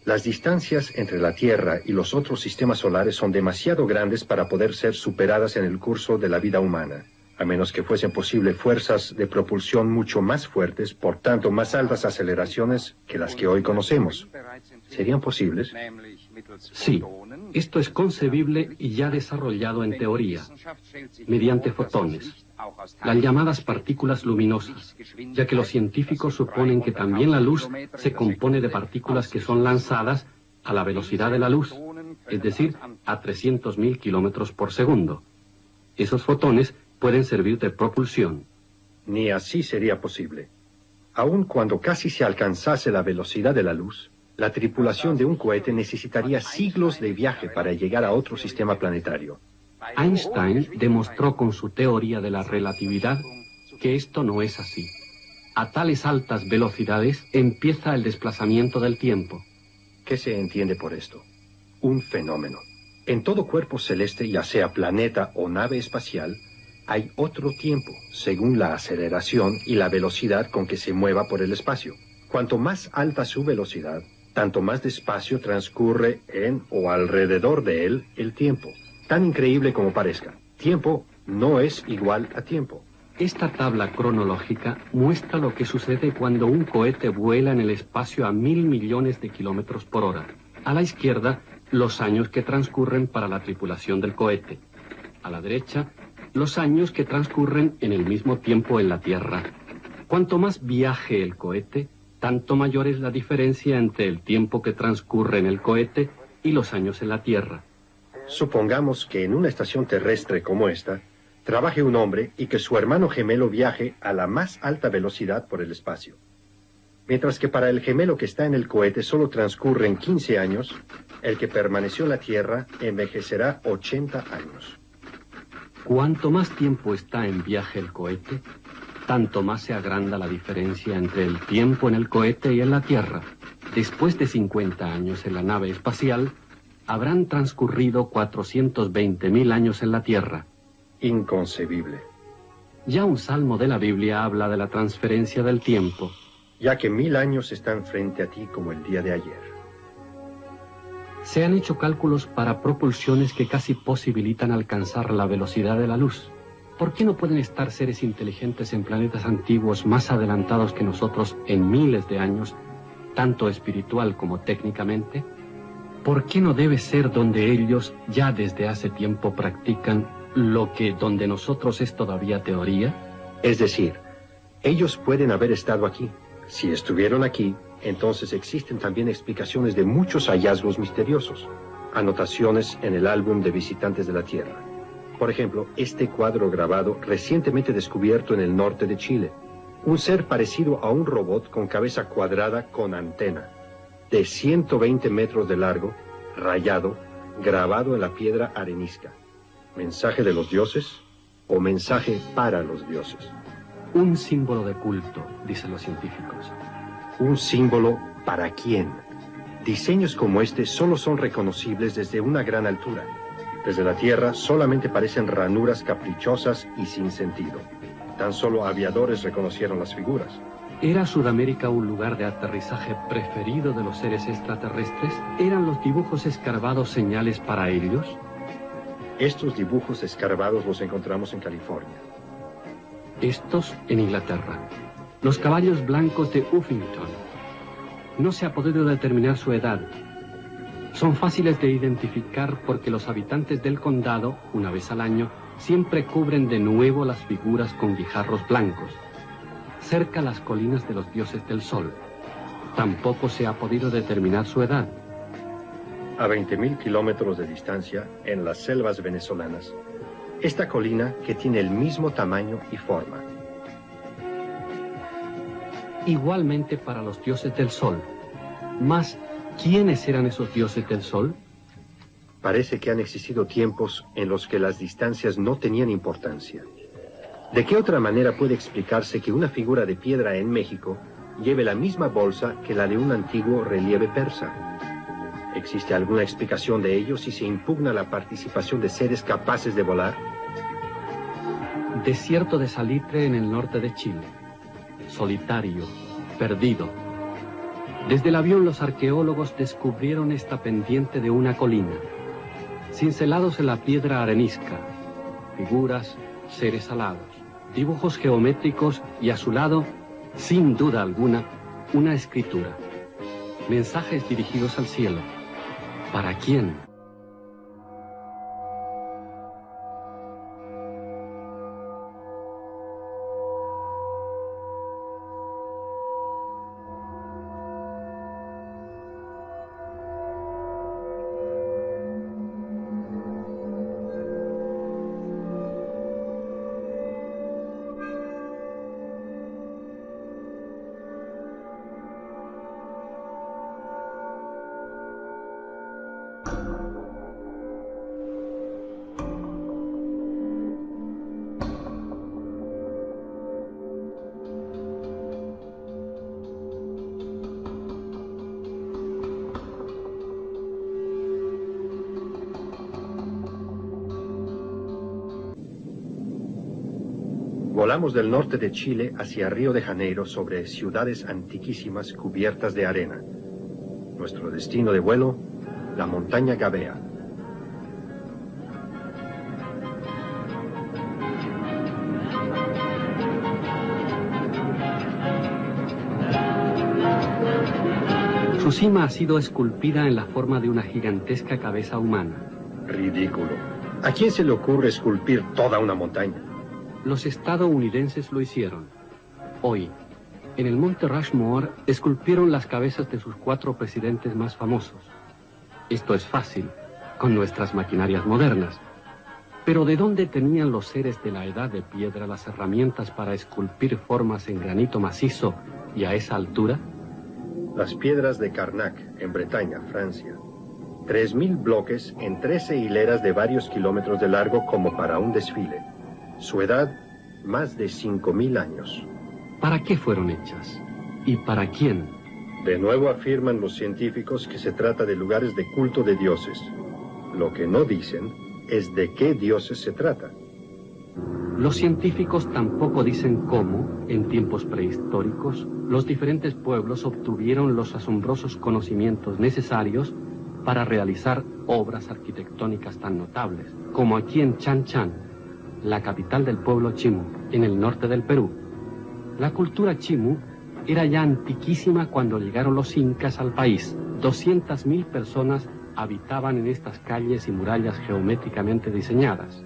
Las distancias entre la Tierra y los otros sistemas solares son demasiado grandes para poder ser superadas en el curso de la vida humana, a menos que fuesen posibles fuerzas de propulsión mucho más fuertes, por tanto más altas aceleraciones que las que hoy conocemos. ¿Serían posibles? Sí, esto es concebible y ya desarrollado en teoría, mediante fotones, las llamadas partículas luminosas, ya que los científicos suponen que también la luz se compone de partículas que son lanzadas a la velocidad de la luz, es decir, a 300.000 kilómetros por segundo. Esos fotones pueden servir de propulsión. Ni así sería posible. Aun cuando casi se alcanzase la velocidad de la luz, la tripulación de un cohete necesitaría siglos de viaje para llegar a otro sistema planetario. Einstein demostró con su teoría de la relatividad que esto no es así. A tales altas velocidades empieza el desplazamiento del tiempo. ¿Qué se entiende por esto? Un fenómeno. En todo cuerpo celeste, ya sea planeta o nave espacial, hay otro tiempo, según la aceleración y la velocidad con que se mueva por el espacio. Cuanto más alta su velocidad, tanto más despacio transcurre en o alrededor de él el tiempo. Tan increíble como parezca, tiempo no es igual a tiempo. Esta tabla cronológica muestra lo que sucede cuando un cohete vuela en el espacio a 1.000 millones de kilómetros por hora. A la izquierda, los años que transcurren para la tripulación del cohete. A la derecha, los años que transcurren en el mismo tiempo en la Tierra. Cuanto más viaje el cohete, tanto mayor es la diferencia entre el tiempo que transcurre en el cohete y los años en la Tierra. Supongamos que en una estación terrestre como esta, trabaje un hombre y que su hermano gemelo viaje a la más alta velocidad por el espacio. Mientras que para el gemelo que está en el cohete solo transcurren 15 años, el que permaneció en la Tierra envejecerá 80 años. Cuanto más tiempo está en viaje el cohete, tanto más se agranda la diferencia entre el tiempo en el cohete y en la Tierra. Después de 50 años en la nave espacial, habrán transcurrido 420.000 años en la Tierra. Inconcebible. Ya un salmo de la Biblia habla de la transferencia del tiempo. Ya que 1000 años están frente a ti como el día de ayer. Se han hecho cálculos para propulsiones que casi posibilitan alcanzar la velocidad de la luz. ¿Por qué no pueden estar seres inteligentes en planetas antiguos más adelantados que nosotros en miles de años, tanto espiritual como técnicamente? ¿Por qué no debe ser donde ellos ya desde hace tiempo practican lo que donde nosotros es todavía teoría? Es decir, ellos pueden haber estado aquí. Si estuvieron aquí, entonces existen también explicaciones de muchos hallazgos misteriosos, anotaciones en el álbum de visitantes de la Tierra. Por ejemplo, este cuadro grabado recientemente descubierto en el norte de Chile. Un ser parecido a un robot con cabeza cuadrada con antena, de 120 metros de largo, rayado, grabado en la piedra arenisca. ¿Mensaje de los dioses o mensaje para los dioses? Un símbolo de culto, dicen los científicos. ¿Un símbolo para quién? Diseños como este solo son reconocibles desde una gran altura. Desde la Tierra solamente parecen ranuras caprichosas y sin sentido. Tan solo aviadores reconocieron las figuras. ¿Era Sudamérica un lugar de aterrizaje preferido de los seres extraterrestres? ¿Eran los dibujos escarbados señales para ellos? Estos dibujos escarbados los encontramos en California. Estos en Inglaterra. Los caballos blancos de Uffington. No se ha podido determinar su edad. Son fáciles de identificar porque los habitantes del condado, una vez al año, siempre cubren de nuevo las figuras con guijarros blancos, cerca las colinas de los dioses del sol. Tampoco se ha podido determinar su edad. A 20.000 kilómetros de distancia, en las selvas venezolanas, esta colina que tiene el mismo tamaño y forma. Igualmente para los dioses del sol. Mas, ¿quiénes eran esos dioses del sol? Parece que han existido tiempos en los que las distancias no tenían importancia. ¿De qué otra manera puede explicarse que una figura de piedra en México lleve la misma bolsa que la de un antiguo relieve persa? ¿Existe alguna explicación de ello si se impugna la participación de seres capaces de volar? Desierto de salitre en el norte de Chile. Solitario, perdido. Desde el avión los arqueólogos descubrieron esta pendiente de una colina. Cincelados en la piedra arenisca, figuras, seres alados, dibujos geométricos y a su lado, sin duda alguna, una escritura. Mensajes dirigidos al cielo. ¿Para quién? Volamos del norte de Chile hacia Río de Janeiro sobre ciudades antiquísimas cubiertas de arena. Nuestro destino de vuelo, la montaña Gabea. Su cima ha sido esculpida en la forma de una gigantesca cabeza humana. Ridículo. ¿A quién se le ocurre esculpir toda una montaña? Los estadounidenses lo hicieron. Hoy, en el monte Rushmore, esculpieron las cabezas de sus 4 presidentes más famosos. Esto es fácil, con nuestras maquinarias modernas. Pero ¿de dónde tenían los seres de la edad de piedra las herramientas para esculpir formas en granito macizo y a esa altura? Las piedras de Carnac, en Bretaña, Francia. 3.000 bloques en 13 hileras de varios kilómetros de largo como para un desfile. Su edad, más de 5.000 años. ¿Para qué fueron hechas? ¿Y para quién? De nuevo afirman los científicos que se trata de lugares de culto de dioses. Lo que no dicen es de qué dioses se trata. Los científicos tampoco dicen cómo, en tiempos prehistóricos, los diferentes pueblos obtuvieron los asombrosos conocimientos necesarios para realizar obras arquitectónicas tan notables, como aquí en Chan Chan, la capital del pueblo Chimu, en el norte del Perú. La cultura Chimu era ya antiquísima cuando llegaron los incas al país. 200.000 personas habitaban en estas calles y murallas geométricamente diseñadas.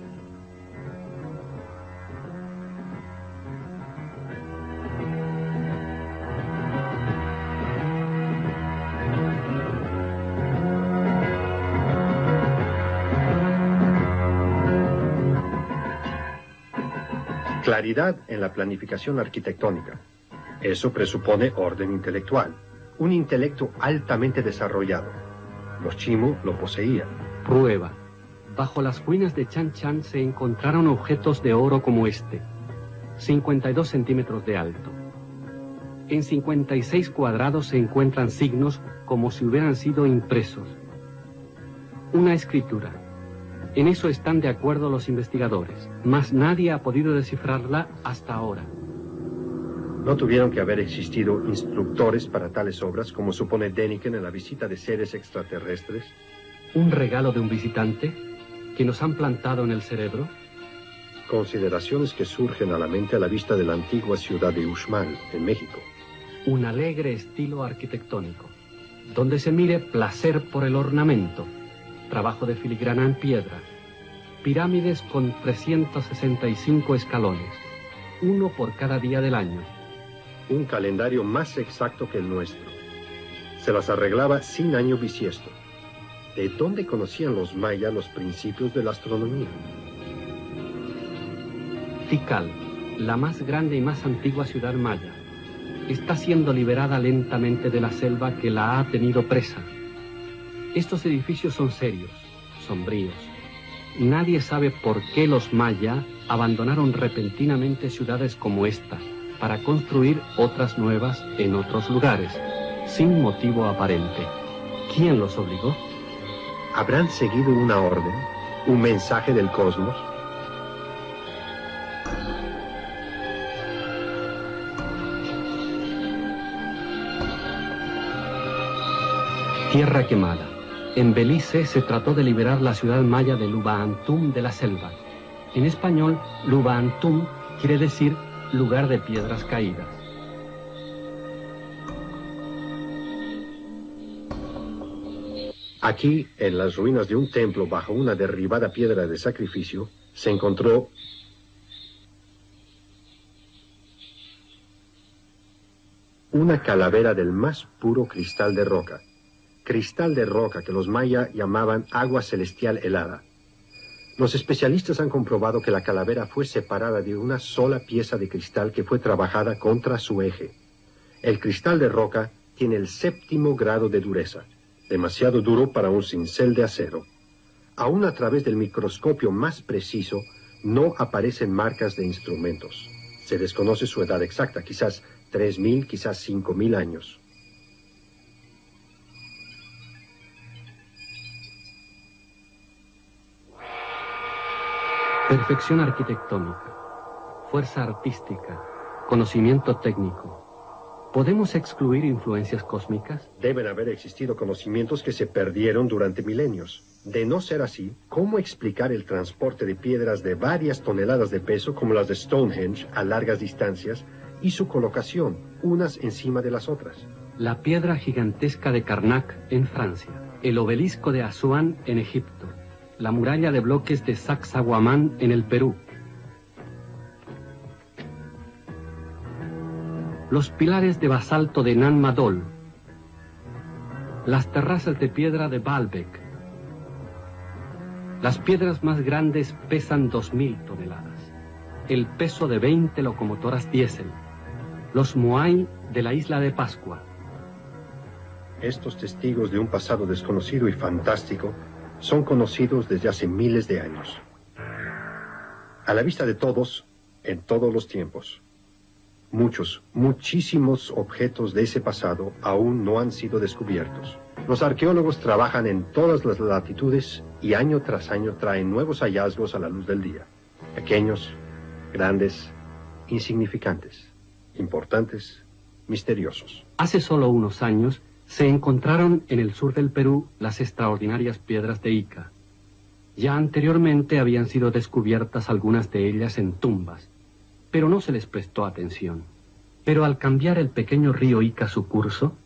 Claridad en la planificación arquitectónica. Eso presupone orden intelectual, un intelecto altamente desarrollado. Los Chimu lo poseían. Prueba. Bajo las ruinas de Chan Chan se encontraron objetos de oro como este, 52 centímetros de alto. En 56 cuadrados se encuentran signos como si hubieran sido impresos. Una escritura. En eso están de acuerdo los investigadores, mas nadie ha podido descifrarla hasta ahora. ¿No tuvieron que haber existido instructores para tales obras, como supone Däniken en la visita de seres extraterrestres? ¿Un regalo de un visitante que nos han plantado en el cerebro? Consideraciones que surgen a la mente a la vista de la antigua ciudad de Uxmal, en México. Un alegre estilo arquitectónico, donde se mire placer por el ornamento, trabajo de filigrana en piedra, pirámides con 365 escalones, uno por cada día del año. Un calendario más exacto que el nuestro. Se las arreglaba sin año bisiesto. ¿De dónde conocían los mayas los principios de la astronomía? Tikal, la más grande y más antigua ciudad maya, está siendo liberada lentamente de la selva que la ha tenido presa. Estos edificios son serios, sombríos. Nadie sabe por qué los maya abandonaron repentinamente ciudades como esta para construir otras nuevas en otros lugares, sin motivo aparente. ¿Quién los obligó? ¿Habrán seguido una orden? ¿Un mensaje del cosmos? Tierra quemada. En Belice se trató de liberar la ciudad maya de Luba-Antum de la selva. En español, Luba-Antum quiere decir lugar de piedras caídas. Aquí, en las ruinas de un templo bajo una derribada piedra de sacrificio, se encontró una calavera del más puro cristal de roca. Cristal de roca que los mayas llamaban agua celestial helada. Los especialistas han comprobado que la calavera fue separada de una sola pieza de cristal que fue trabajada contra su eje. El cristal de roca tiene el 7º grado de dureza, demasiado duro para un cincel de acero. Aún a través del microscopio más preciso, no aparecen marcas de instrumentos. Se desconoce su edad exacta, quizás 3.000, quizás 5.000 años. Perfección arquitectónica, fuerza artística, conocimiento técnico. ¿Podemos excluir influencias cósmicas? Deben haber existido conocimientos que se perdieron durante milenios. De no ser así, ¿cómo explicar el transporte de piedras de varias toneladas de peso como las de Stonehenge a largas distancias y su colocación, unas encima de las otras? La piedra gigantesca de Karnak en Francia, el obelisco de Asuán en Egipto, la muralla de bloques de Sacsayhuamán en el Perú, los pilares de basalto de Nan Madol, las terrazas de piedra de Baalbek. Las piedras más grandes pesan 2.000 toneladas, el peso de 20 locomotoras diésel, los Moai de la isla de Pascua. Estos testigos de un pasado desconocido y fantástico son conocidos desde hace miles de años. A la vista de todos, en todos los tiempos. Muchísimos objetos de ese pasado aún no han sido descubiertos. Los arqueólogos trabajan en todas las latitudes y año tras año traen nuevos hallazgos a la luz del día. Pequeños, grandes, insignificantes, importantes, misteriosos. Hace solo unos años se encontraron en el sur del Perú las extraordinarias piedras de Ica. Ya anteriormente habían sido descubiertas algunas de ellas en tumbas, pero no se les prestó atención. Pero al cambiar el pequeño río Ica su curso,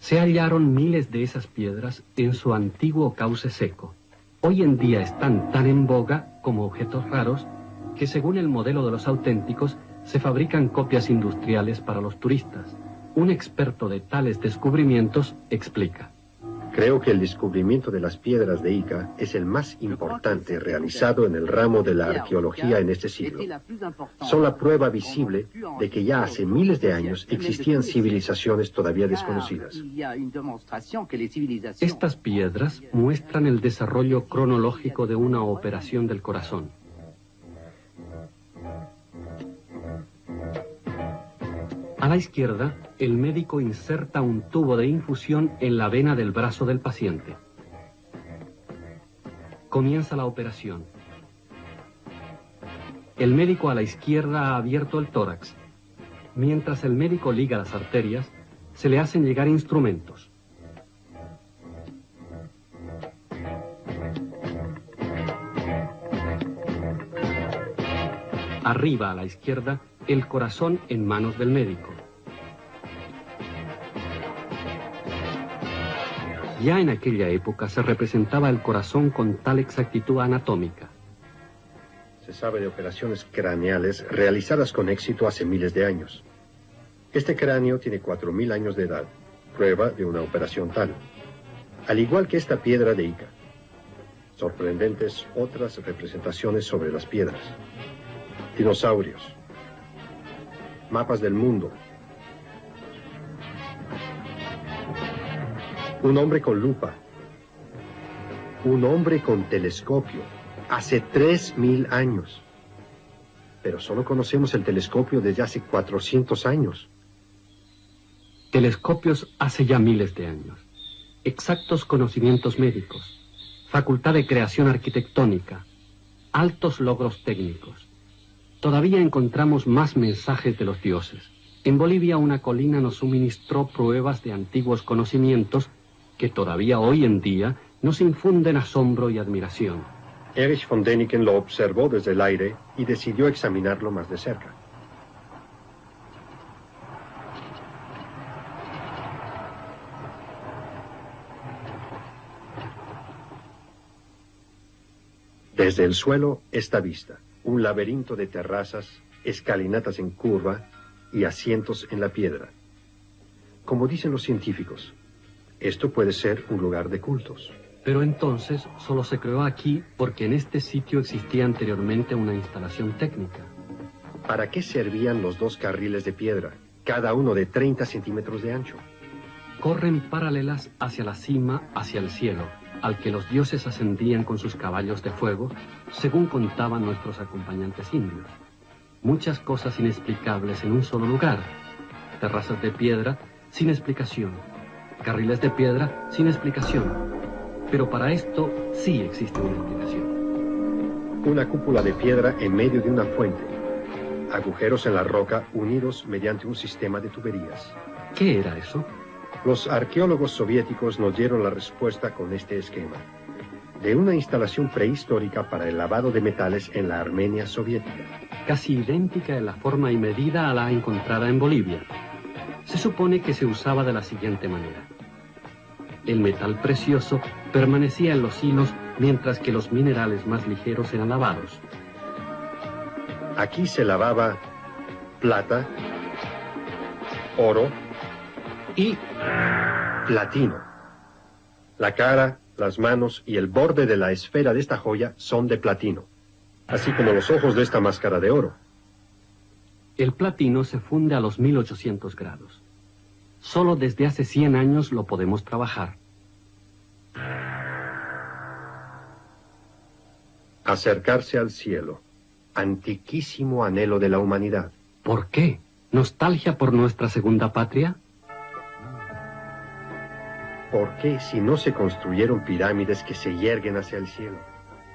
se hallaron miles de esas piedras en su antiguo cauce seco. Hoy en día están tan en boga como objetos raros que, según el modelo de los auténticos, se fabrican copias industriales para los turistas. Un experto de tales descubrimientos explica. Creo que el descubrimiento de las piedras de Ica es el más importante realizado en el ramo de la arqueología en este siglo. Son la prueba visible de que ya hace miles de años existían civilizaciones todavía desconocidas. Estas piedras muestran el desarrollo cronológico de una operación del corazón. A la izquierda, el médico inserta un tubo de infusión en la vena del brazo del paciente. Comienza la operación. El médico a la izquierda ha abierto el tórax. Mientras el médico liga las arterias, se le hacen llegar instrumentos. Arriba a la izquierda, el corazón en manos del médico. Ya en aquella época se representaba el corazón con tal exactitud anatómica. Se sabe de operaciones craneales realizadas con éxito hace miles de años. Este cráneo tiene 4.000 años de edad, prueba de una operación tal. Al igual que esta piedra de Ica. Sorprendentes otras representaciones sobre las piedras. Dinosaurios. Mapas del mundo. Un hombre con lupa. Un hombre con telescopio. Hace 3000 años. Pero solo conocemos el telescopio desde hace 400 años. Telescopios hace ya miles de años. Exactos conocimientos médicos. Facultad de creación arquitectónica. Altos logros técnicos. Todavía encontramos más mensajes de los dioses. En Bolivia una colina nos suministró pruebas de antiguos conocimientos que todavía hoy en día nos infunden asombro y admiración. Erich von Däniken lo observó desde el aire y decidió examinarlo más de cerca. Desde el suelo, esta vista, un laberinto de terrazas, escalinatas en curva y asientos en la piedra. Como dicen los científicos, esto puede ser un lugar de cultos. Pero entonces solo se creó aquí porque en este sitio existía anteriormente una instalación técnica. ¿Para qué servían los 2 carriles de piedra, cada uno de 30 centímetros de ancho? Corren paralelas hacia la cima, hacia el cielo, al que los dioses ascendían con sus caballos de fuego, según contaban nuestros acompañantes indios. Muchas cosas inexplicables en un solo lugar. Terrazas de piedra sin explicación. Carriles de piedra sin explicación. Pero para esto sí existe una explicación. Una cúpula de piedra en medio de una fuente. Agujeros en la roca unidos mediante un sistema de tuberías. ¿Qué era eso? Los arqueólogos soviéticos nos dieron la respuesta con este esquema. De una instalación prehistórica para el lavado de metales en la Armenia soviética. Casi idéntica en la forma y medida a la encontrada en Bolivia. Se supone que se usaba de la siguiente manera. El metal precioso permanecía en los hilos mientras que los minerales más ligeros eran lavados. Aquí se lavaba plata, oro y platino. La cara, las manos y el borde de la esfera de esta joya son de platino, así como los ojos de esta máscara de oro. El platino se funde a los 1800 grados. Solo desde hace 100 años lo podemos trabajar. Acercarse al cielo. Antiquísimo anhelo de la humanidad. ¿Por qué? ¿Nostalgia por nuestra segunda patria? ¿Por qué si no se construyeron pirámides que se yerguen hacia el cielo?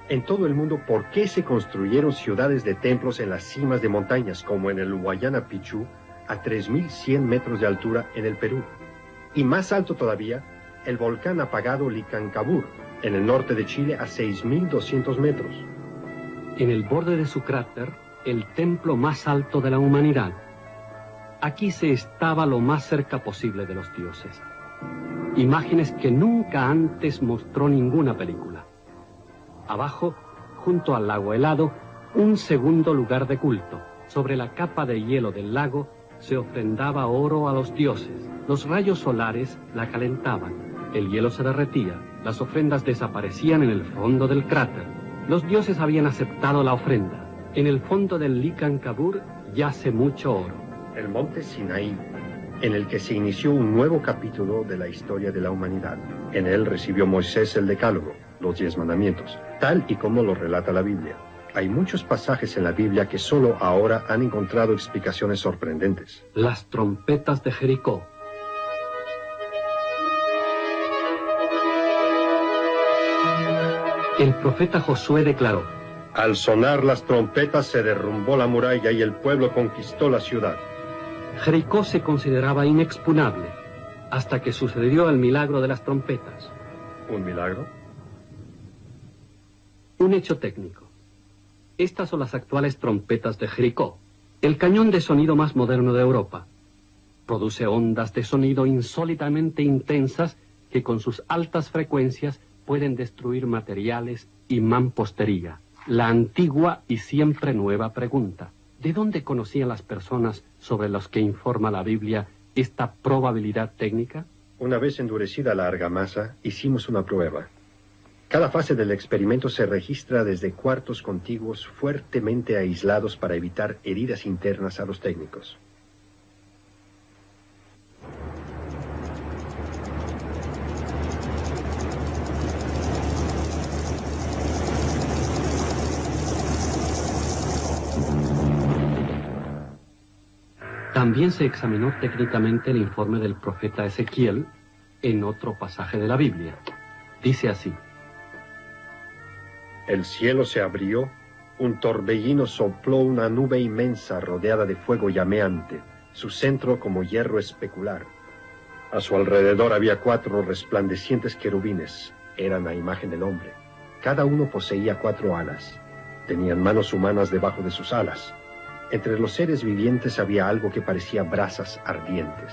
En todo el mundo, ¿por qué se construyeron ciudades de templos en las cimas de montañas, como en el Huayana Picchu, a 3.100 metros de altura en el Perú? Y más alto todavía, el volcán apagado Licancabur, en el norte de Chile, a 6.200 metros. En el borde de su cráter, el templo más alto de la humanidad. Aquí se estaba lo más cerca posible de los dioses. Imágenes que nunca antes mostró ninguna película. Abajo, junto al lago helado, un segundo lugar de culto. Sobre la capa de hielo del lago se ofrendaba oro a los dioses. Los rayos solares la calentaban. El hielo se derretía. Las ofrendas desaparecían en el fondo del cráter. Los dioses habían aceptado la ofrenda. En el fondo del Licancabur yace mucho oro. El monte Sinaí, en el que se inició un nuevo capítulo de la historia de la humanidad. En él recibió Moisés el Decálogo, los 10 mandamientos, tal y como lo relata la Biblia. Hay muchos pasajes en la Biblia que solo ahora han encontrado explicaciones sorprendentes. Las trompetas de Jericó. El profeta Josué declaró: al sonar las trompetas se derrumbó la muralla y el pueblo conquistó la ciudad. Jericó se consideraba inexpugnable hasta que sucedió el milagro de las trompetas. ¿Un milagro? Un hecho técnico. Estas son las actuales trompetas de Jericó, el cañón de sonido más moderno de Europa. Produce ondas de sonido insólitamente intensas que con sus altas frecuencias pueden destruir materiales y mampostería. La antigua y siempre nueva pregunta: ¿de dónde conocían las personas sobre los que informa la Biblia esta probabilidad técnica? Una vez endurecida la argamasa, hicimos una prueba. Cada fase del experimento se registra desde cuartos contiguos fuertemente aislados para evitar heridas internas a los técnicos. También se examinó técnicamente el informe del profeta Ezequiel en otro pasaje de la Biblia. Dice así: El cielo se abrió, un torbellino sopló una nube inmensa rodeada de fuego llameante, su centro como hierro especular. A su alrededor había 4 resplandecientes querubines, eran a imagen del hombre. Cada uno poseía 4 alas, tenían manos humanas debajo de sus alas. Entre los seres vivientes había algo que parecía brasas ardientes.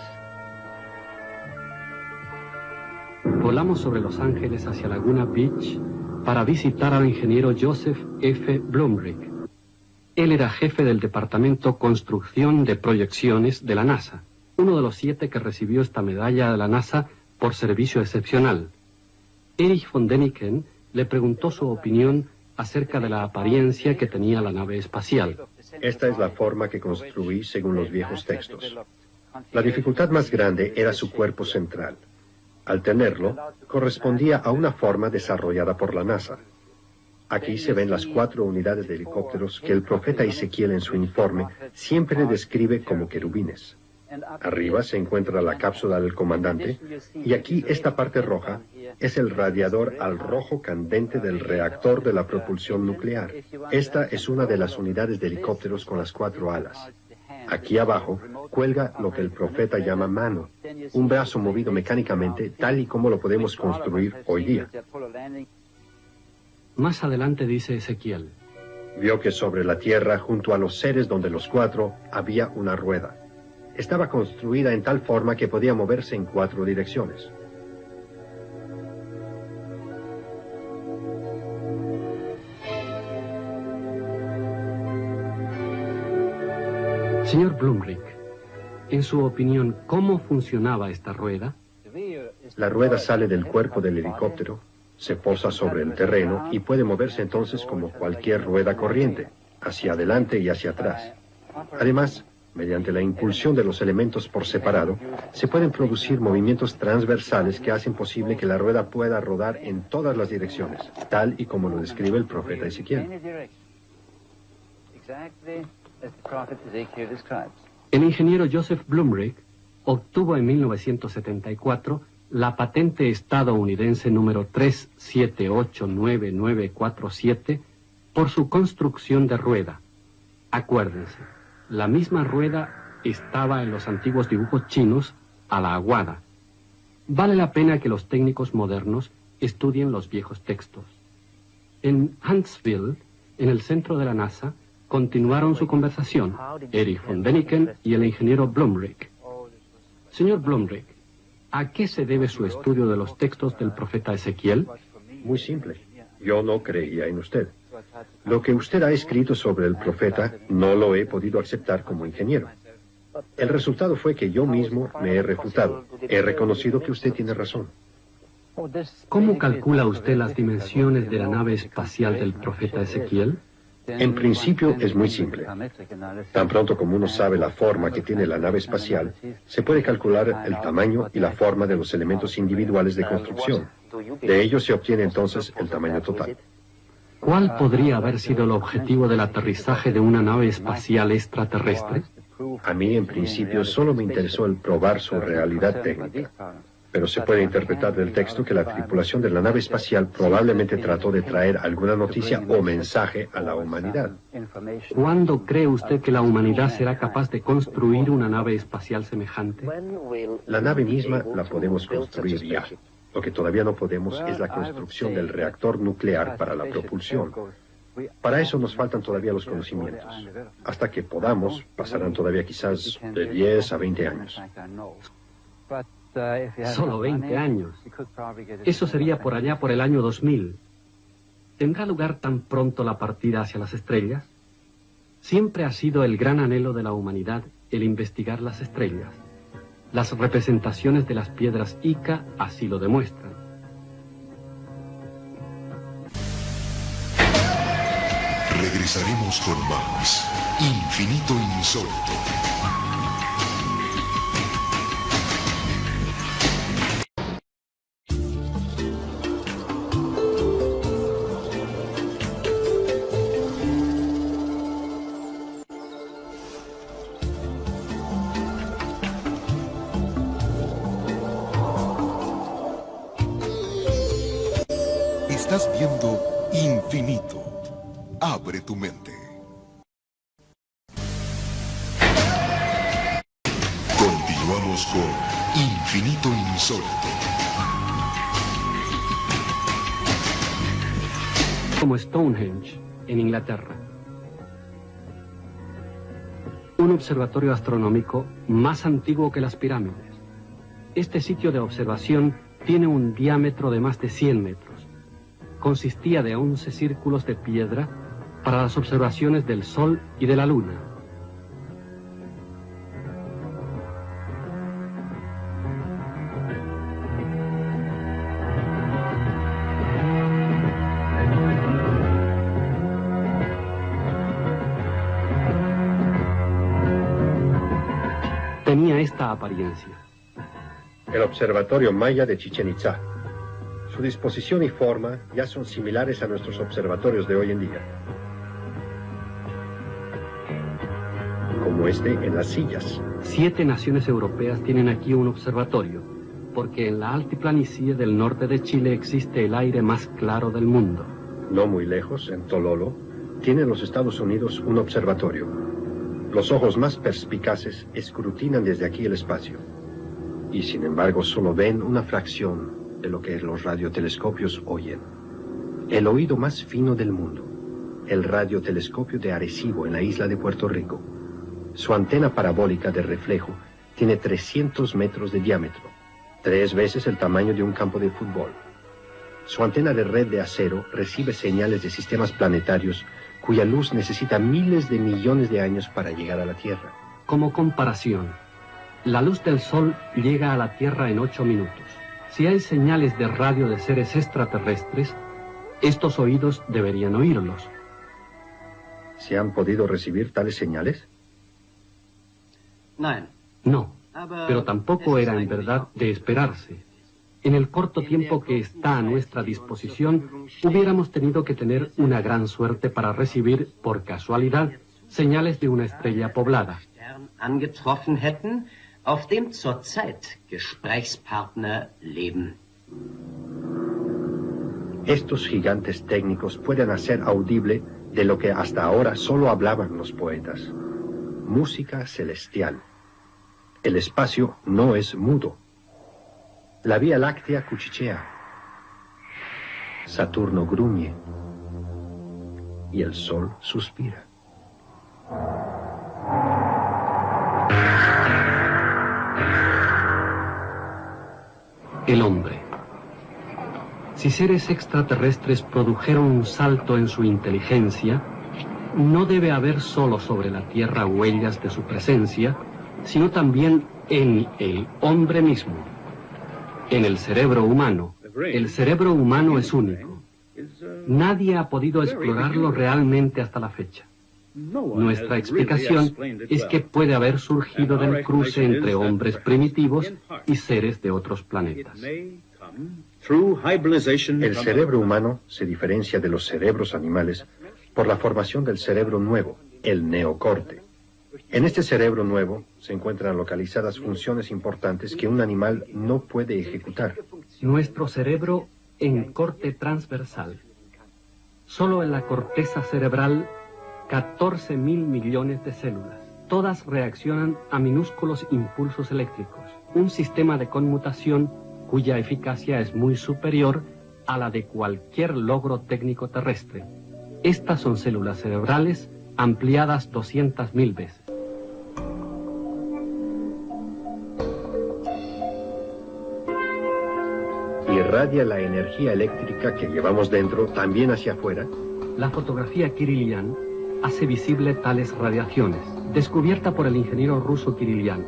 Volamos sobre Los Ángeles hacia Laguna Beach para visitar al ingeniero Joseph F. Blumrich. Él era jefe del Departamento Construcción de Proyecciones de la NASA, uno de los 7 que recibió esta medalla de la NASA por servicio excepcional. Erich von Däniken le preguntó su opinión acerca de la apariencia que tenía la nave espacial. Esta es la forma que construí según los viejos textos. La dificultad más grande era su cuerpo central. Al tenerlo, correspondía a una forma desarrollada por la NASA. Aquí se ven las 4 unidades de helicópteros que el profeta Ezequiel en su informe siempre describe como querubines. Arriba se encuentra la cápsula del comandante, y aquí esta parte roja es el radiador al rojo candente del reactor de la propulsión nuclear. Esta es una de las unidades de helicópteros con las 4 alas. Aquí abajo cuelga lo que el profeta llama mano, un brazo movido mecánicamente tal y como lo podemos construir hoy día. Más adelante dice Ezequiel: Vio que sobre la tierra, junto a los seres donde los 4, había una rueda. Estaba construida en tal forma que podía moverse en 4 direcciones. Señor Blumrich, en su opinión, ¿cómo funcionaba esta rueda? La rueda sale del cuerpo del helicóptero, se posa sobre el terreno y puede moverse entonces como cualquier rueda corriente, hacia adelante y hacia atrás. Además, mediante la impulsión de los elementos por separado, se pueden producir movimientos transversales que hacen posible que la rueda pueda rodar en todas las direcciones, tal y como lo describe el profeta Ezequiel. El ingeniero Joseph Blumrich obtuvo en 1974 la patente estadounidense número 3789947 por su construcción de rueda. Acuérdense, la misma rueda estaba en los antiguos dibujos chinos a la aguada. Vale la pena que los técnicos modernos estudien los viejos textos. En Huntsville, en el centro de la NASA, continuaron su conversación, Erich von Däniken y el ingeniero Blumrich. Señor Blumrich, ¿a qué se debe su estudio de los textos del profeta Ezequiel? Muy simple. Yo no creía en usted. Lo que usted ha escrito sobre el profeta no lo he podido aceptar como ingeniero. El resultado fue que yo mismo me he refutado. He reconocido que usted tiene razón. ¿Cómo calcula usted las dimensiones de la nave espacial del profeta Ezequiel? En principio es muy simple. Tan pronto como uno sabe la forma que tiene la nave espacial, se puede calcular el tamaño y la forma de los elementos individuales de construcción. De ello se obtiene entonces el tamaño total. ¿Cuál podría haber sido el objetivo del aterrizaje de una nave espacial extraterrestre? A mí, en principio, solo me interesó el probar su realidad técnica. Pero se puede interpretar del texto que la tripulación de la nave espacial probablemente trató de traer alguna noticia o mensaje a la humanidad. ¿Cuándo cree usted que la humanidad será capaz de construir una nave espacial semejante? La nave misma la podemos construir ya. Lo que todavía no podemos es la construcción del reactor nuclear para la propulsión. Para eso nos faltan todavía los conocimientos. Hasta que podamos, pasarán todavía quizás de 10 a 20 años. Solo 20 años. Eso sería por allá por el año 2000. ¿Tendrá lugar tan pronto la partida hacia las estrellas? Siempre ha sido el gran anhelo de la humanidad el investigar las estrellas. Las representaciones de las piedras Ica así lo demuestran. Regresaremos con más Infinito Insólito. Estás viendo Infinito. Abre tu mente. Continuamos con Infinito Insólito. Como Stonehenge, en Inglaterra. Un observatorio astronómico más antiguo que las pirámides. Este sitio de observación tiene un diámetro de más de 100 metros. Consistía de 11 círculos de piedra para las observaciones del Sol y de la Luna. Tenía esta apariencia. El observatorio maya de Chichén Itzá. Su disposición y forma ya son similares a nuestros observatorios de hoy en día. Como este en las sillas. 7 naciones europeas tienen aquí un observatorio, porque en la altiplanicie del norte de Chile existe el aire más claro del mundo. No muy lejos, en Tololo, tienen los Estados Unidos un observatorio. Los ojos más perspicaces escrutinan desde aquí el espacio. Y sin embargo solo ven una fracción de lo que los radiotelescopios oyen. El oído más fino del mundo, el radiotelescopio de Arecibo en la isla de Puerto Rico. Su antena parabólica de reflejo tiene 300 metros de diámetro, 3 veces el tamaño de un campo de fútbol. Su antena de red de acero recibe señales de sistemas planetarios cuya luz necesita miles de millones de años para llegar a la Tierra. Como comparación, la luz del Sol llega a la Tierra en 8 minutos. Si hay señales de radio de seres extraterrestres, estos oídos deberían oírlos. ¿Se han podido recibir tales señales? No, pero tampoco era en verdad de esperarse. En el corto tiempo que está a nuestra disposición, hubiéramos tenido que tener una gran suerte para recibir, por casualidad, señales de una estrella poblada. Auf dem zurzeit Gesprächspartner leben. Estos gigantes técnicos pueden hacer audible de lo que hasta ahora solo hablaban los poetas. Música celestial. El espacio no es mudo. La Vía Láctea cuchichea. Saturno gruñe. Y el Sol suspira. El hombre. Si seres extraterrestres produjeron un salto en su inteligencia, no debe haber solo sobre la Tierra huellas de su presencia, sino también en el hombre mismo, en el cerebro humano. El cerebro humano es único. Nadie ha podido explorarlo realmente hasta la fecha. Nuestra explicación es que puede haber surgido del cruce entre hombres primitivos y seres de otros planetas. El cerebro humano se diferencia de los cerebros animales por la formación del cerebro nuevo, el neocorte. En este cerebro nuevo se encuentran localizadas funciones importantes que un animal no puede ejecutar. Nuestro cerebro en corte transversal. Solo en la corteza cerebral 14.000 millones de células. Todas reaccionan a minúsculos impulsos eléctricos. Un sistema de conmutación cuya eficacia es muy superior a la de cualquier logro técnico terrestre. Estas son células cerebrales ampliadas 200.000 veces. Irradia la energía eléctrica que llevamos dentro también hacia afuera. La fotografía Kirilian hace visible tales radiaciones, descubierta por el ingeniero ruso Kirilian.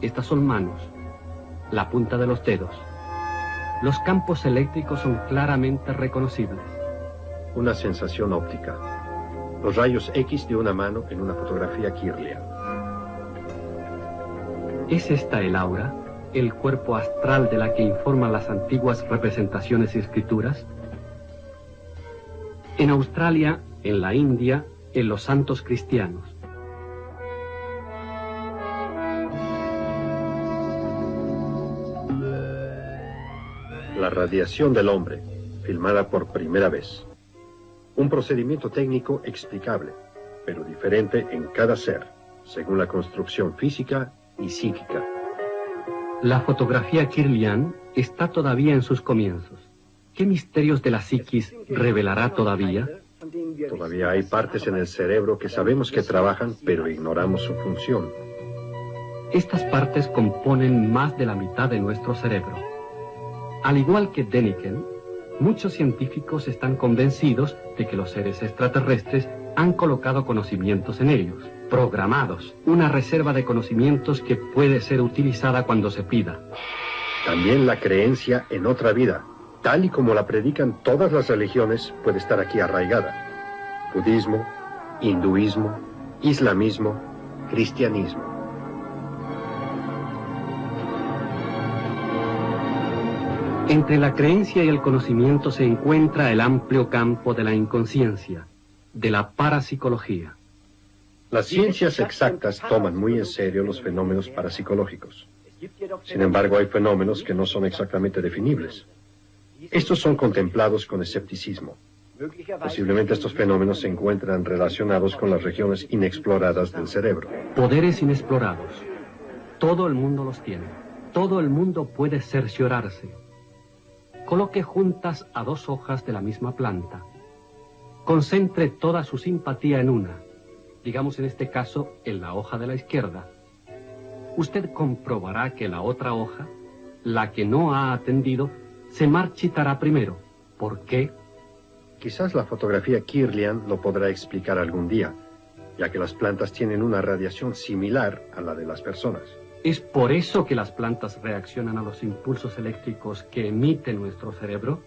Estas son manos, la punta de los dedos. Los campos eléctricos son claramente reconocibles. Una sensación óptica. Los rayos X de una mano en una fotografía Kirlian. ¿Es esta el aura, el cuerpo astral de la que informan las antiguas representaciones y escrituras? En Australia, en la India, en los santos cristianos. La radiación del hombre, filmada por primera vez. Un procedimiento técnico explicable, pero diferente en cada ser, según la construcción física y psíquica. La fotografía Kirlian está todavía en sus comienzos. ¿Qué misterios de la psiquis revelará todavía? Todavía hay partes en el cerebro que sabemos que trabajan, pero ignoramos su función. Estas partes componen más de la mitad de nuestro cerebro. Al igual que Däniken, muchos científicos están convencidos de que los seres extraterrestres han colocado conocimientos en ellos, programados, una reserva de conocimientos que puede ser utilizada cuando se pida. También la creencia en otra vida, tal y como la predican todas las religiones, puede estar aquí arraigada. Budismo, hinduismo, islamismo, cristianismo. Entre la creencia y el conocimiento se encuentra el amplio campo de la inconsciencia, de la parapsicología. Las ciencias exactas toman muy en serio los fenómenos parapsicológicos. Sin embargo, hay fenómenos que no son exactamente definibles. Estos son contemplados con escepticismo. Posiblemente estos fenómenos se encuentran relacionados con las regiones inexploradas del cerebro. Poderes inexplorados. Todo el mundo los tiene. Todo el mundo puede cerciorarse. Coloque juntas a dos hojas de la misma planta. Concentre toda su simpatía en una, digamos en este caso en la hoja de la izquierda. Usted comprobará que la otra hoja, la que no ha atendido, se marchitará primero. ¿Por qué? Quizás la fotografía Kirlian lo podrá explicar algún día, ya que las plantas tienen una radiación similar a la de las personas. ¿Es por eso que las plantas reaccionan a los impulsos eléctricos que emite nuestro cerebro?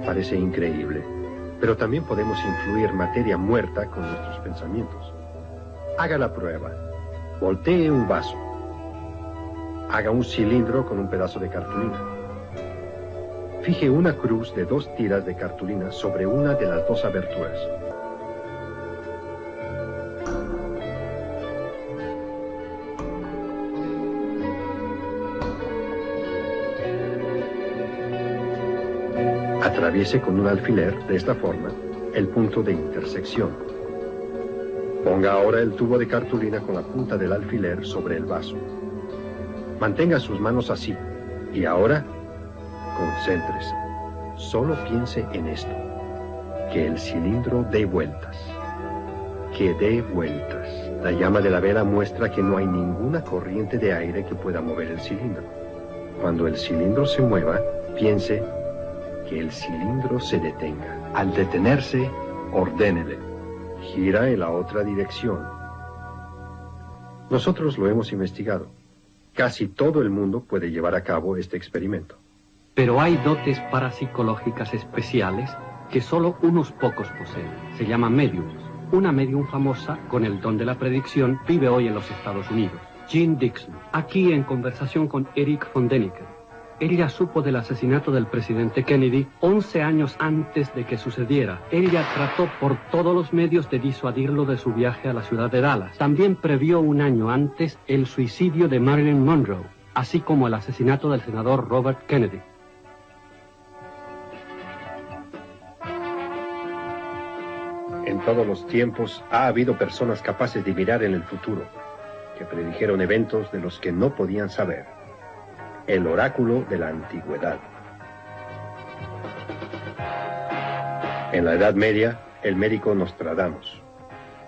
Parece increíble, pero también podemos influir materia muerta con nuestros pensamientos. Haga la prueba. Voltee un vaso. Haga un cilindro con un pedazo de cartulina. Fije una cruz de 2 tiras de cartulina sobre una de las 2 aberturas. Atraviese con un alfiler, de esta forma, el punto de intersección. Ponga ahora el tubo de cartulina con la punta del alfiler sobre el vaso. Mantenga sus manos así. Y ahora, concéntrese. Solo piense en esto. Que el cilindro dé vueltas. Que dé vueltas. La llama de la vela muestra que no hay ninguna corriente de aire que pueda mover el cilindro. Cuando el cilindro se mueva, piense que el cilindro se detenga. Al detenerse, ordénele. Gira en la otra dirección. Nosotros lo hemos investigado. Casi todo el mundo puede llevar a cabo este experimento. Pero hay dotes parapsicológicas especiales que solo unos pocos poseen. Se llaman mediums. Una medium famosa con el don de la predicción vive hoy en los Estados Unidos, Jean Dixon. Aquí en conversación con Erich von Däniken. Ella supo del asesinato del presidente Kennedy 11 años antes de que sucediera. Ella trató por todos los medios de disuadirlo de su viaje a la ciudad de Dallas. También previó un año antes el suicidio de Marilyn Monroe, así como el asesinato del senador Robert Kennedy. En todos los tiempos ha habido personas capaces de mirar en el futuro, que predijeron eventos de los que no podían saber. El oráculo de la antigüedad. En la Edad Media, el médico Nostradamus.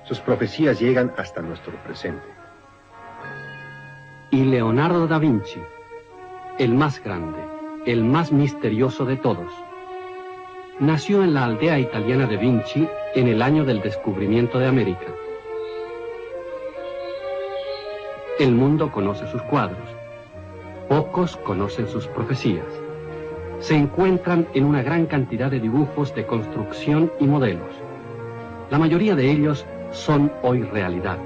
Sus profecías llegan hasta nuestro presente. y Leonardo da Vinci, el más grande, el más misterioso de todos. Nació en la aldea italiana de Vinci en el año del descubrimiento de América. El mundo conoce sus cuadros. Pocos conocen sus profecías. Se encuentran en una gran cantidad de dibujos de construcción y modelos. La mayoría de ellos son hoy realidad.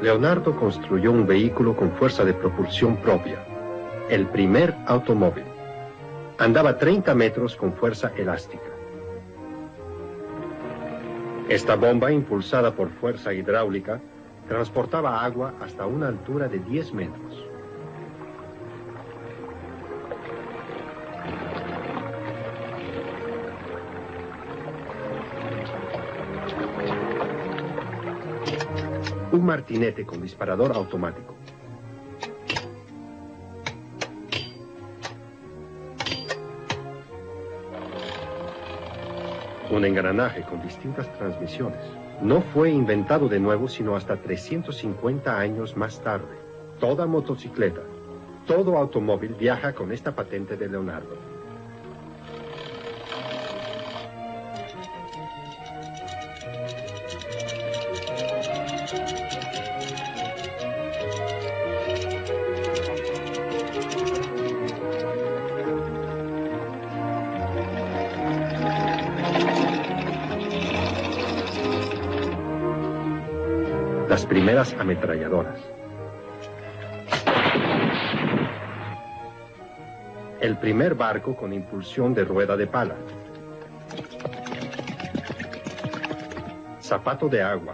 Leonardo construyó un vehículo con fuerza de propulsión propia, el primer automóvil. Andaba 30 metros con fuerza elástica. Esta bomba, impulsada por fuerza hidráulica, transportaba agua hasta una altura de 10 metros. Un martinete con disparador automático. Un engranaje con distintas transmisiones. No fue inventado de nuevo sino hasta 350 años más tarde. Toda motocicleta, todo automóvil viaja con esta patente de Leonardo. Las primeras ametralladoras. El primer barco con impulsión de rueda de pala. Zapato de agua.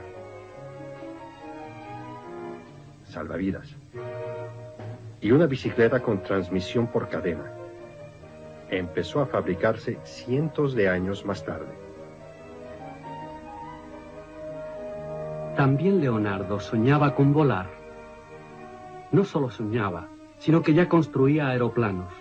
Salvavidas. Y una bicicleta con transmisión por cadena. Empezó a fabricarse cientos de años más tarde. También Leonardo soñaba con volar. No solo soñaba, sino que ya construía aeroplanos.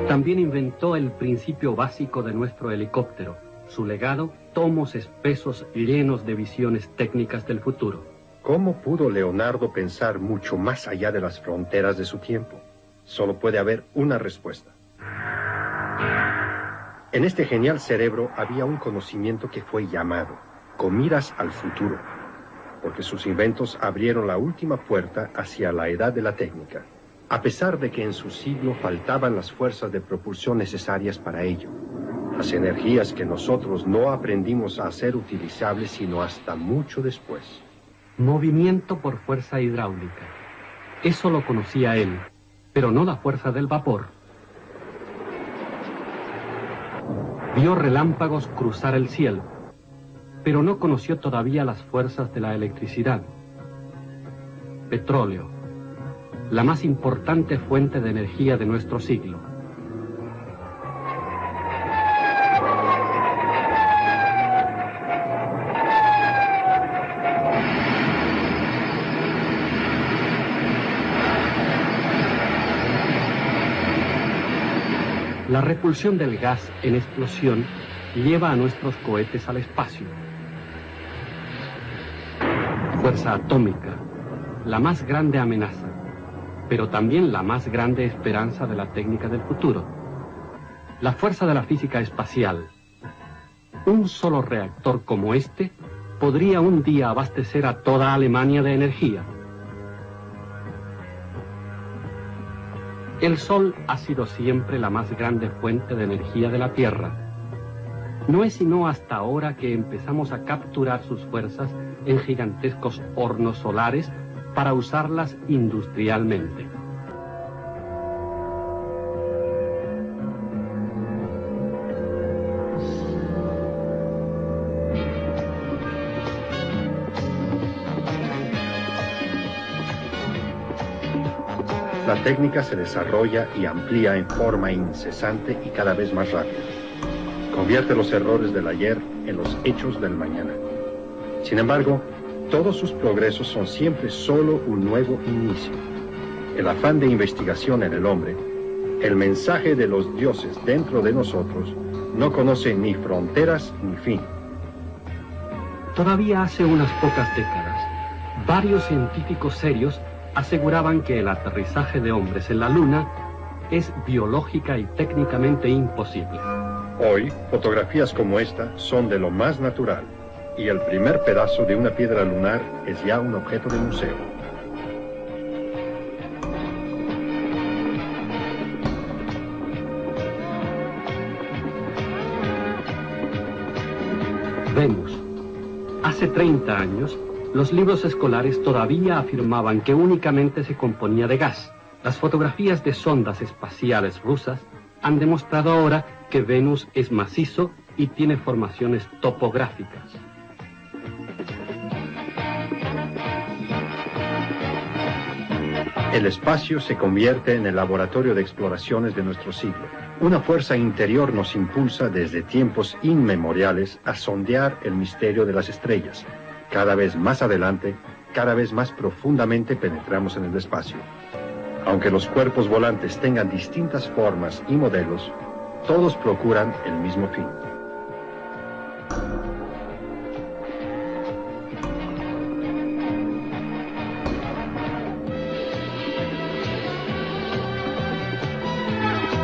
También inventó el principio básico de nuestro helicóptero. Su legado, tomos espesos llenos de visiones técnicas del futuro. ¿Cómo pudo Leonardo pensar mucho más allá de las fronteras de su tiempo? Solo puede haber una respuesta. En este genial cerebro había un conocimiento que fue llamado, con miras al futuro, porque sus inventos abrieron la última puerta hacia la edad de la técnica, a pesar de que en su siglo faltaban las fuerzas de propulsión necesarias para ello, las energías que nosotros no aprendimos a hacer utilizables sino hasta mucho después. Movimiento por fuerza hidráulica. Eso lo conocía él, pero no la fuerza del vapor. Vio relámpagos cruzar el cielo, pero no conoció todavía las fuerzas de la electricidad. Petróleo, la más importante fuente de energía de nuestro siglo. La repulsión del gas en explosión lleva a nuestros cohetes al espacio. Fuerza atómica, la más grande amenaza, pero también la más grande esperanza de la técnica del futuro. La fuerza de la física espacial. Un solo reactor como este podría un día abastecer a toda Alemania de energía. El Sol ha sido siempre la más grande fuente de energía de la Tierra. No es sino hasta ahora que empezamos a capturar sus fuerzas en gigantescos hornos solares para usarlas industrialmente. La técnica se desarrolla y amplía en forma incesante y cada vez más rápida. Convierte los errores del ayer en los hechos del mañana. Sin embargo, todos sus progresos son siempre solo un nuevo inicio. el afán de investigación en el hombre, el mensaje de los dioses dentro de nosotros no conoce ni fronteras ni fin. Todavía hace unas pocas décadas, varios científicos serios aseguraban que el aterrizaje de hombres en la Luna es biológica y técnicamente imposible. Hoy, fotografías como esta son de lo más natural, y el primer pedazo de una piedra lunar es ya un objeto de museo. Venus. Hace 30 años, los libros escolares todavía afirmaban que únicamente se componía de gas. Las fotografías de sondas espaciales rusas han demostrado ahora que Venus es macizo y tiene formaciones topográficas. El espacio se convierte en el laboratorio de exploraciones de nuestro siglo. Una fuerza interior nos impulsa desde tiempos inmemoriales a sondear el misterio de las estrellas. Cada vez más adelante, cada vez más profundamente penetramos en el espacio. Aunque los cuerpos volantes tengan distintas formas y modelos, todos procuran el mismo fin.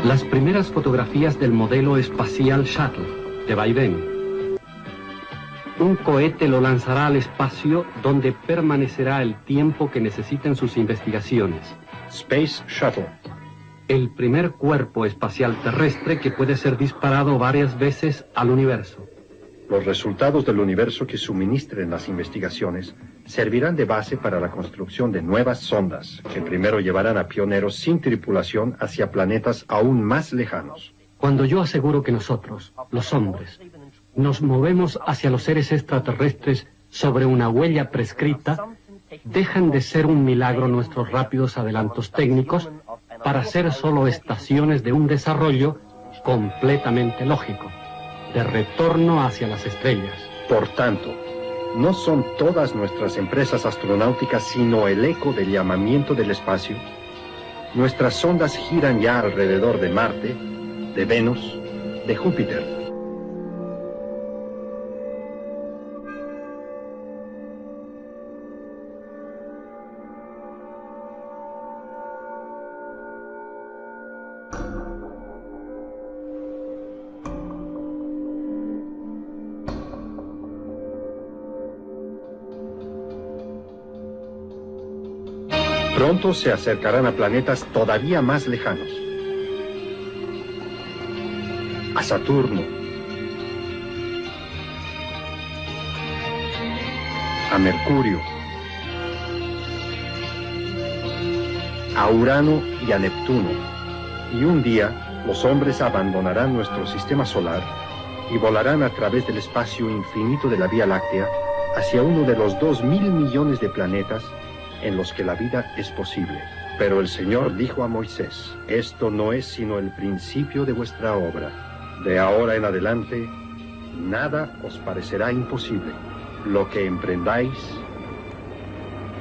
Las primeras fotografías del modelo espacial Shuttle, de vaivén. Un cohete lo lanzará al espacio donde permanecerá el tiempo que necesiten sus investigaciones. Space Shuttle. El primer cuerpo espacial terrestre que puede ser disparado varias veces al universo. Los resultados del universo que suministren las investigaciones servirán de base para la construcción de nuevas sondas, que primero llevarán a pioneros sin tripulación hacia planetas aún más lejanos. Cuando yo aseguro que nosotros, los hombres, nos movemos hacia los seres extraterrestres sobre una huella prescrita, dejan de ser un milagro nuestros rápidos adelantos técnicos para ser solo estaciones de un desarrollo completamente lógico, de retorno hacia las estrellas. Por tanto, no son todas nuestras empresas astronáuticas sino el eco del llamamiento del espacio. Nuestras sondas giran ya alrededor de Marte, de Venus, de Júpiter. Pronto se acercarán a planetas todavía más lejanos. A Saturno, a Mercurio, a Urano y a Neptuno. Y un día, los hombres abandonarán nuestro sistema solar y volarán a través del espacio infinito de la Vía Láctea hacia uno de los 2.000 millones de planetas en los que la vida es posible. Pero el Señor dijo a Moisés: esto no es sino el principio de vuestra obra. De ahora en adelante, nada os parecerá imposible. Lo que emprendáis,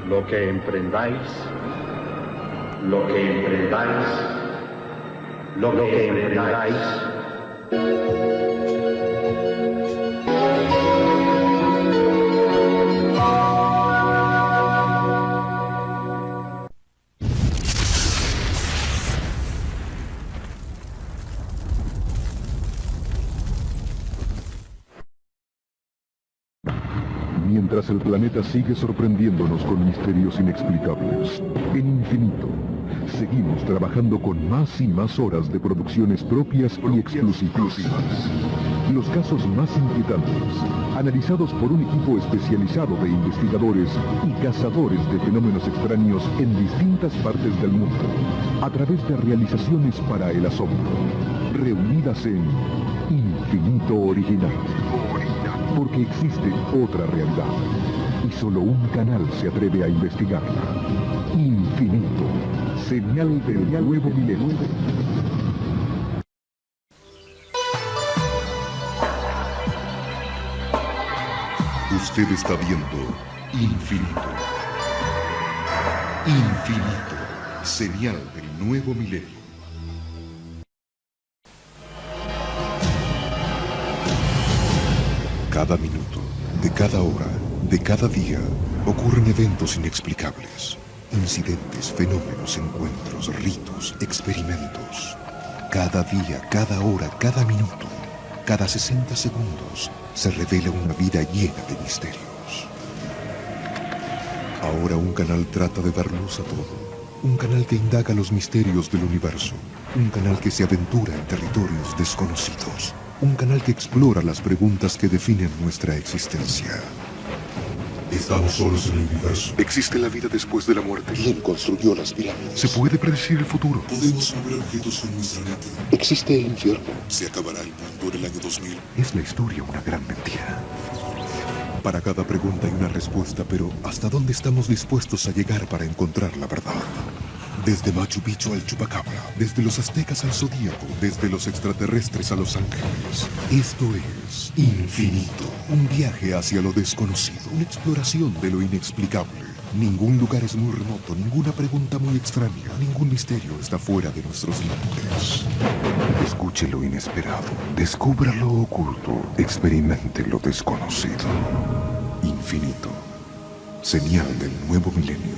lo que emprendáis, lo que emprendáis, lo que emprendáis. Mientras el planeta sigue sorprendiéndonos con misterios inexplicables, en infinito, seguimos trabajando con más y más horas de producciones propias y exclusivas. Los casos más inquietantes, analizados por un equipo especializado de investigadores y cazadores de fenómenos extraños en distintas partes del mundo, a través de realizaciones para el asombro, reunidas en Infinito Original. Porque existe otra realidad, y solo un canal se atreve a investigarla. Infinito, señal del nuevo milenio. Usted está viendo Infinito. Infinito, Señal del nuevo milenio. Cada minuto, de cada hora, de cada día, ocurren eventos inexplicables. Incidentes, fenómenos, encuentros, ritos, experimentos. Cada día, cada hora, cada minuto, cada 60 segundos, se revela una vida llena de misterios. Ahora un canal trata de dar luz a todo. Un canal que indaga los misterios del universo. Un canal que se aventura en territorios desconocidos. Un canal que explora las preguntas que definen nuestra existencia. ¿Estamos solos en el universo? ¿Existe la vida después de la muerte? ¿Quién construyó las pirámides? ¿Se puede predecir el futuro? ¿Podemos mover objetos con nuestra mente? ¿Existe el infierno? ¿Se acabará el mundo en el año 2000? ¿Es la historia una gran mentira? Para cada pregunta hay una respuesta, pero ¿hasta dónde estamos dispuestos a llegar para encontrar la verdad? Desde Machu Picchu al Chupacabra, desde los aztecas al zodíaco, desde los extraterrestres a los ángeles. Esto es Infinito, un viaje hacia lo desconocido, una exploración de lo inexplicable. Ningún lugar es muy remoto, ninguna pregunta muy extraña, ningún misterio está fuera de nuestros límites. Escuche lo inesperado, descubra lo oculto, experimente lo desconocido. Infinito, señal del nuevo milenio.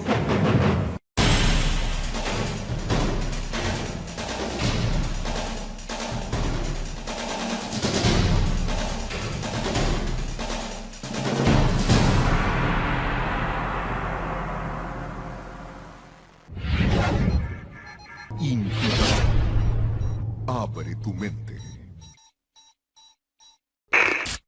Infinito. Abre tu mente.